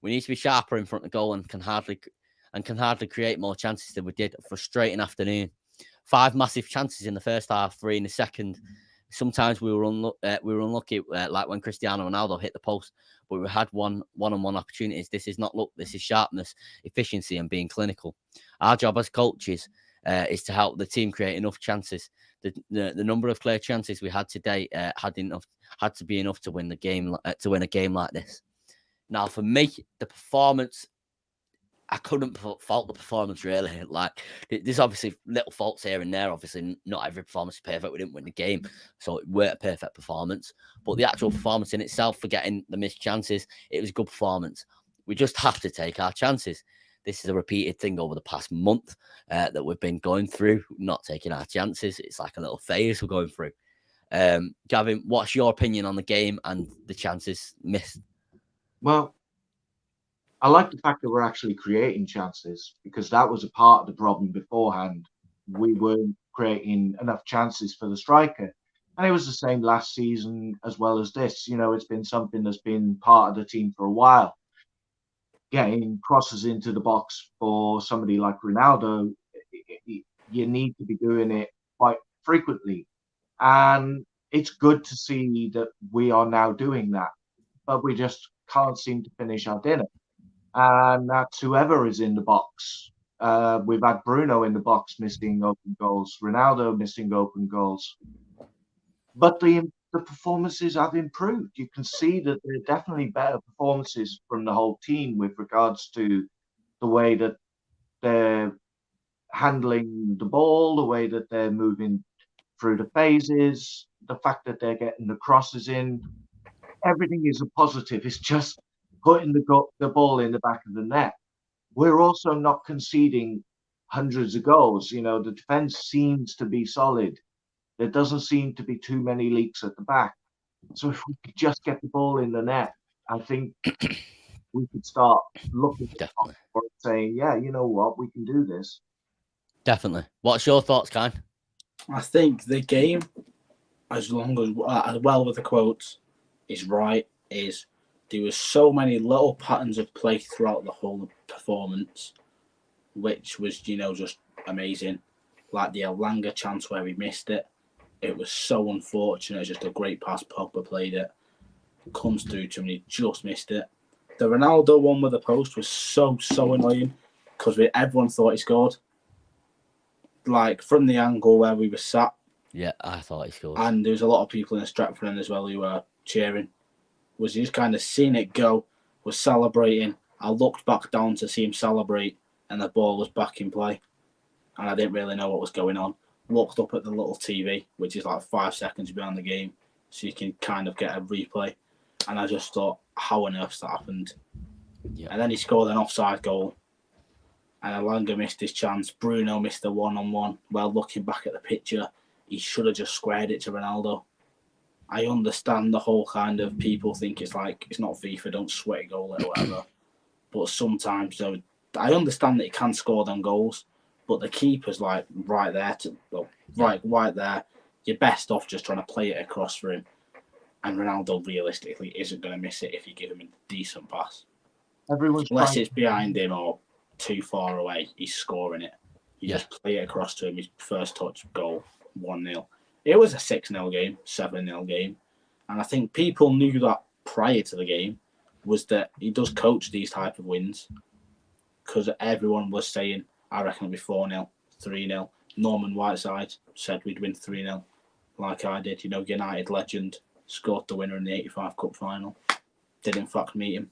We need to be sharper in front of goal and can hardly create more chances than we did. A frustrating afternoon. 5 massive chances in the first half, 3 in the second. Sometimes we were unlucky, like when Cristiano Ronaldo hit the post, but we had one-on-one opportunities. This is not luck. This is sharpness, efficiency, and being clinical. Our job as coaches is to help the team create enough chances. The number of clear chances we had today had to be enough to win the game, to win a game like this. Now, for me, the performance, I couldn't fault the performance, really. Like, there's obviously little faults here and there. Obviously, not every performance is perfect. We didn't win the game, so it weren't a perfect performance. But the actual performance in itself, forgetting the missed chances, it was a good performance. We just have to take our chances. This is a repeated thing over the past month that we've been going through, not taking our chances. It's like a little phase we're going through. Gavin, what's your opinion on the game and the chances missed? Well, I like the fact that we're actually creating chances, because that was a part of the problem beforehand. We weren't creating enough chances for the striker. And it was the same last season as well as this. You know, it's been something that's been part of the team for a while. Getting crosses into the box for somebody like Ronaldo, you need to be doing it quite frequently. And it's good to see that we are now doing that, but we just can't seem to finish our dinner. And that's whoever is in the box. We've had Bruno in the box missing open goals, Ronaldo missing open goals. But the performances have improved. You can see that there are definitely better performances from the whole team with regards to the way that they're handling the ball, the way that they're moving through the phases, the fact that they're getting the crosses in. Everything is a positive. It's just putting the ball in the back of the net. We're also not conceding hundreds of goals. You know, the defense seems to be solid. There doesn't seem to be too many leaks at the back. So if we could just get the ball in the net, I think we could start looking at it, saying, yeah, you know what, we can do this. Definitely. What's your thoughts, Kyne? I think the game, as well with the quotes, is right, is there was so many little patterns of play throughout the whole performance, which was, just amazing. Like the Elanga chance where he missed it. It was so unfortunate. Just a great pass. Pogba played it. Comes through to him and he just missed it. The Ronaldo one with the post was so annoying because everyone thought he scored. Like from the angle where we were sat. Yeah, I thought he scored. And there was a lot of people in the Stratford end as well who were cheering. Was just kind of seeing it go, was celebrating. I looked back down to see him celebrate and the ball was back in play. And I didn't really know what was going on. Looked up at the little TV, which is like 5 seconds behind the game, so you can kind of get a replay. And I just thought, how on earth that happened? Yeah. And then he scored an offside goal. And Elanga missed his chance. Bruno missed the one-on-one. Well, looking back at the picture, he should have just squared it to Ronaldo. I understand the whole kind of people think it's like, it's not FIFA, don't sweat a goal or whatever. But sometimes, I understand that he can score them goals. But the keeper's like right there, right there. You're best off just trying to play it across for him. And Ronaldo realistically isn't going to miss it if you give him a decent pass. Unless it's behind him or too far away, he's scoring it. You just play it across to him, his first touch, goal, 1-0. It was a 6-0 game, 7-0 game. And I think people knew that prior to the game was that he does coach these type of wins. Because everyone was saying, I reckon it'll be 4-0, 3-0. Norman Whiteside said we'd win 3-0, like I did. United legend, scored the winner in the 85 Cup final. Did in fact meet him.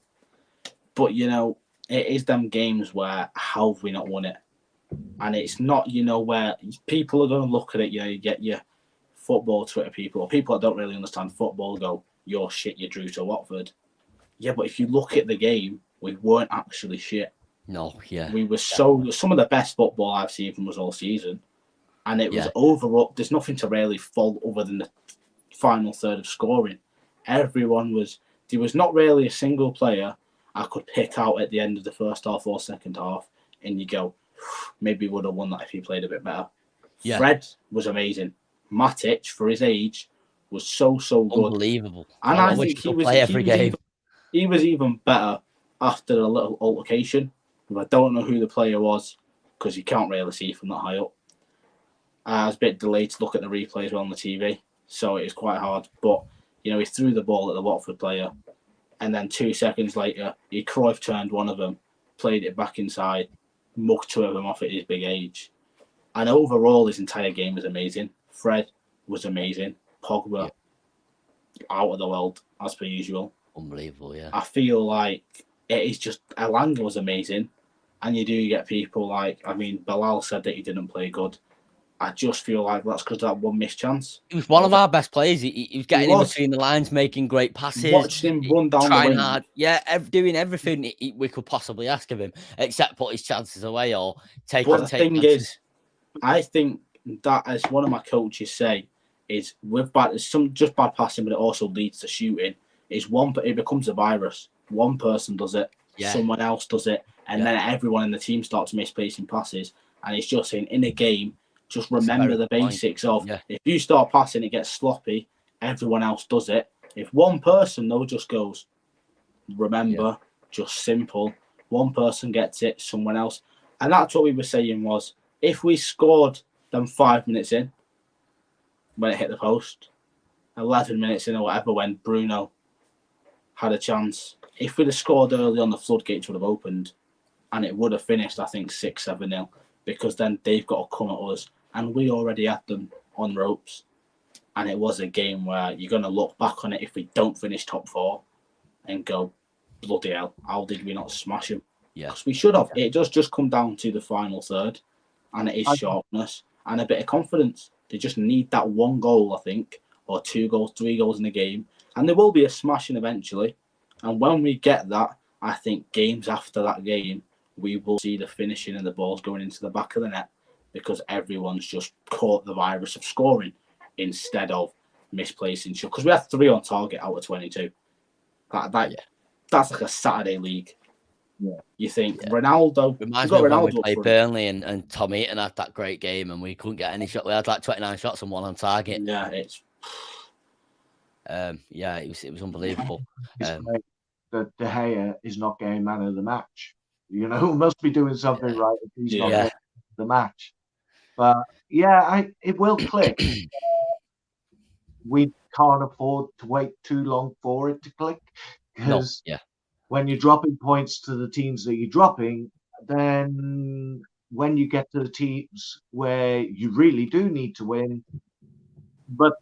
But, it is them games where how have we not won it? And it's not, where people are going to look at it, you get your football Twitter people, or people that don't really understand football go, you're shit, you drew to Watford. Yeah, but if you look at the game, we weren't actually shit. No, yeah. We were some of the best football I've seen from us all season. And it was overall, there's nothing to really fault other than the final third of scoring. There was not really a single player I could pick out at the end of the first half or second half, and you go, maybe would have won that if he played a bit better. Yeah. Fred was amazing. Matic, for his age, was so good. Unbelievable. And I think he was even better after a little altercation. I don't know who the player was because you can't really see from that high up. I was a bit delayed to look at the replay as well on the TV, so it was quite hard. But, he threw the ball at the Watford player, and then 2 seconds later, he Cruyff turned one of them, played it back inside, mugged two of them off at his big age. And overall, his entire game was amazing. Fred was amazing. Pogba, out of the world, as per usual. Unbelievable, yeah. I feel like it is just, Elanga was amazing. And you do get people like, Bilal said that he didn't play good. I just feel like that's because of that one missed chance. He was one of our best players. He was getting in between the lines, making great passes. Watching him run down the wing. Hard. Yeah, doing everything we could possibly ask of him, except put his chances away or take. But the thing is, I think that, as one of my coaches say, is with just bad passing, but it also leads to shooting. It becomes a virus. One person does it, someone else does it, and then everyone in the team starts misplacing passes. And it's just saying, in a game, just remember the basics of if you start passing, it gets sloppy, everyone else does it. If one person, though, just goes, remember, just simple, one person gets it, someone else. And that's what we were saying was, if we scored them 5 minutes in, when it hit the post, 11 minutes in or whatever, when Bruno had a chance, if we'd have scored early on, the floodgates would have opened, and it would have finished, I think, 6-7-0, because then they've got to come at us. And we already had them on ropes. And it was a game where you're going to look back on it if we don't finish top 4 and go, bloody hell, how did we not smash them? Yeah. Because we should have. It does just come down to the final third. And it is sharpness and a bit of confidence. They just need that one goal, I think, or 2 goals, 3 goals in a game. And there will be a smashing eventually. And when we get that, I think games after that game, we will see the finishing and the balls going into the back of the net, because everyone's just caught the virus of scoring instead of misplacing shots. Because we had 3 on target out of 22. That's like a Saturday league. Yeah. You think Ronaldo? Reminds me of when we played Burnley and Tom Eaton had that great game and we couldn't get any shot. We had like 29 shots and 1 on target. Yeah, it's. It was unbelievable. That De Gea is not getting man of the match. Must be doing something right if he's not getting the match. But it will click. We can't afford to wait too long for it to click, because when you're dropping points to the teams that you're dropping, then when you get to the teams where you really do need to win, but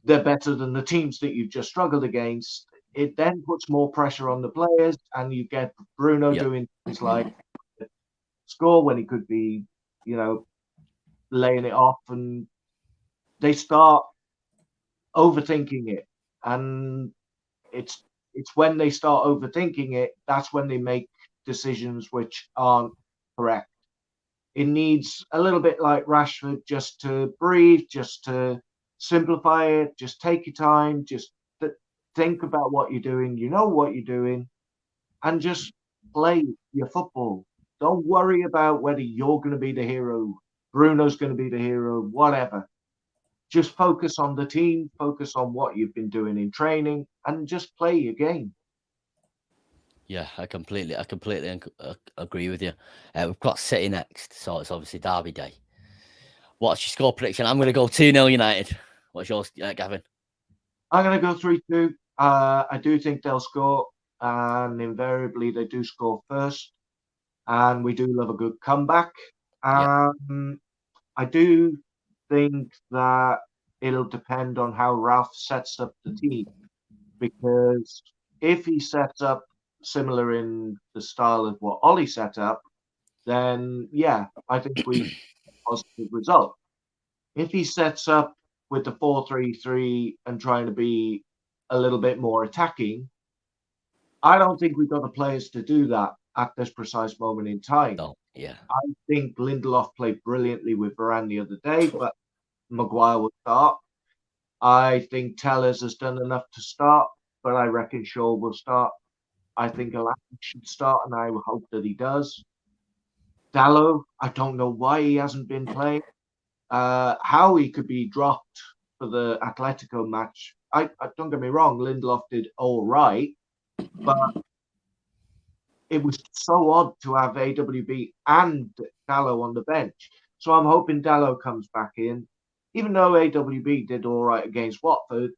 they're better than the teams that you've just struggled against, it then puts more pressure on the players, and you get Bruno doing things like score when he could be, laying it off, and they start overthinking it. And it's when they start overthinking it, that's when they make decisions which aren't correct. It needs a little bit like Rashford, just to breathe, just to simplify it, just take your time, just think about what you're doing, what you're doing, and just play your football. Don't worry about whether you're going to be the hero, Bruno's going to be the hero, whatever. Just focus on the team, focus on what you've been doing in training, and just play your game. Yeah, I completely agree with you. We've got City next, so it's obviously Derby Day. What's your score prediction? I'm going to go 2-0 United. What's yours, Gavin? I'm going to go 3-2. I do think they'll score, and invariably they do score first. And we do love a good comeback. I do think that it'll depend on how Ralph sets up the team, because if he sets up similar in the style of what Ollie set up, then I think we have a positive result. If he sets up with the 4-3-3 and trying to be a little bit more attacking, I don't think we've got the players to do that at this precise moment in time. No, yeah. I think Lindelof played brilliantly with Varane the other day, but Maguire will start. I think Tellers has done enough to start, but I reckon Shaw will start. I think Alain should start, and I hope that he does. Dallo, I don't know why he hasn't been playing. How he could be dropped for the Atletico match. I don't get me wrong, Lindelof did all right, but it was so odd to have AWB and Dallo on the bench. So I'm hoping Dallo comes back in. Even though AWB did all right against Watford,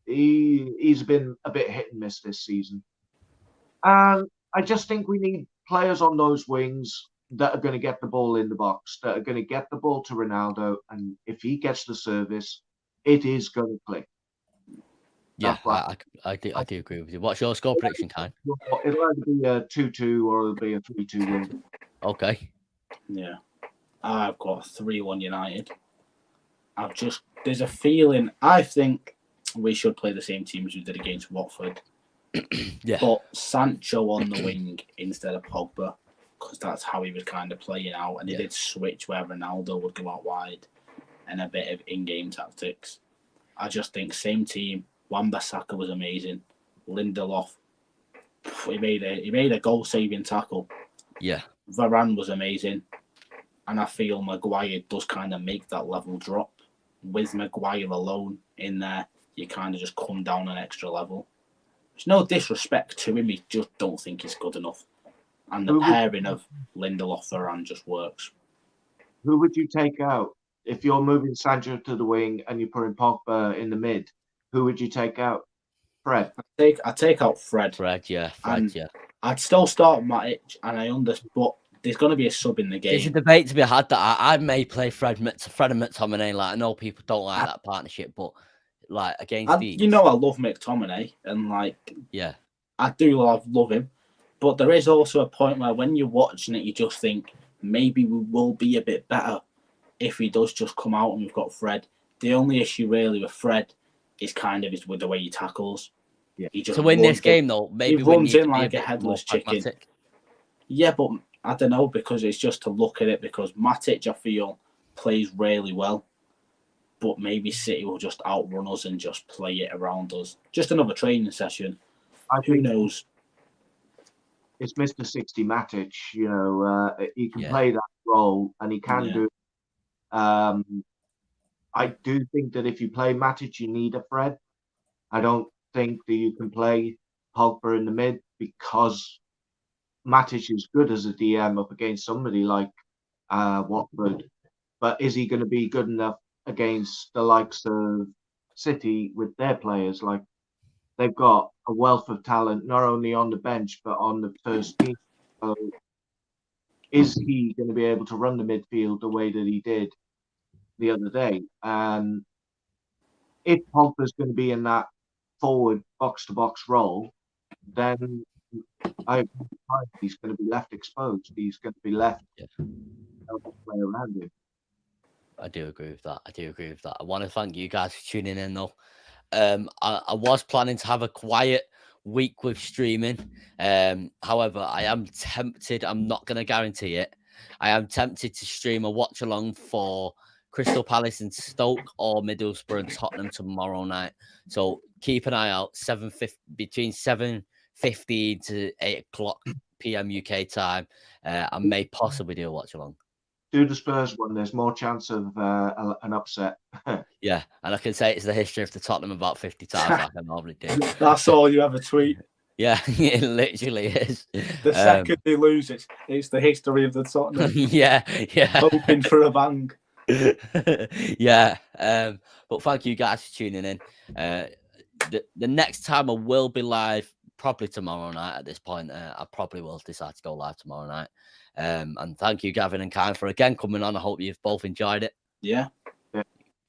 he's been a bit hit and miss this season. And I just think we need players on those wings that are going to get the ball in the box, that are going to get the ball to Ronaldo. And if he gets the service, it is going to click. Yeah, I do agree with you. What's your score prediction, Kyne? It'll either be a 2-2 or it'll be a 3-2 win. Okay. Yeah. I've got a 3-1 United. There's a feeling, I think we should play the same team as we did against Watford. Yeah. But Sancho on the wing instead of Pogba, because that's how he was kind of playing out. And he did switch where Ronaldo would go out wide and a bit of in-game tactics. I just think same team. Wan-Bissaka was amazing. Lindelof, he made a goal-saving tackle. Yeah. Varane was amazing. And I feel Maguire does kind of make that level drop. With Maguire alone in there, you kind of just come down an extra level. There's no disrespect to him, he just don't think he's good enough. And the pairing of Lindelof Varane just works. Who would you take out? If you're moving Sancho to the wing and you're putting Pogba in the mid, who would you take out? Fred? I'd take out Fred. Fred, yeah. I'd still start Matic, and I understand, but there's going to be a sub in the game. There's a debate to be had that I may play Fred and McTominay. Like, I know people don't like that partnership, but like against these, I love McTominay, and I do love him. But there is also a point where when you're watching it, you just think maybe we will be a bit better if he does just come out and we've got Fred. The only issue really with Fred is with the way he tackles. Yeah. To win this game, though, maybe he runs in like a headless chicken. Yeah, but I don't know, because it's just to look at it, because Matic, I feel, plays really well. But maybe City will just outrun us and just play it around us. Just another training session. Who knows? It's Mr. 60 Matic. He can play that role, and he can do. I do think that if you play Matic, you need a Fred. I don't think that you can play Pogba in the mid, because Matic is good as a DM up against somebody like Watford. But is he going to be good enough against the likes of City with their players? Like, they've got a wealth of talent, not only on the bench, but on the first team. So is he going to be able to run the midfield the way that he did the other day? And if Pogba's going to be in that forward box-to-box role, then he's going to be left exposed. He's going to be left play around him. I do agree with that. I want to thank you guys for tuning in, though. I was planning to have a quiet week with streaming. However, I am tempted. I'm not going to guarantee it. I am tempted to stream a watch along for Crystal Palace and Stoke, or Middlesbrough and Tottenham tomorrow night. So keep an eye out. Between 7:15 to 8:00 p.m. UK time. I may possibly do a watch along. Do the Spurs one. There's more chance of an upset. Yeah, and I can say it's the history of the Tottenham about 50 times, like I normally do. That's all you ever tweet. Yeah, it literally is. The second they lose, it's the history of the Tottenham. Yeah. Hoping for a bang. Yeah. But thank you guys for tuning in. The next time I will be live, probably tomorrow night at this point. I probably will decide to go live tomorrow night. And thank you, Gavin and Kyne, for again coming on. I hope you've both enjoyed it. Yeah.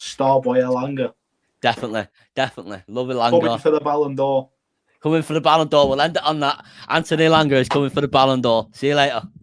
Starboy Elanga. Definitely. Love Elanga. Coming for the Ballon d'Or. We'll end it on that. Anthony Elanga is coming for the Ballon d'Or. See you later.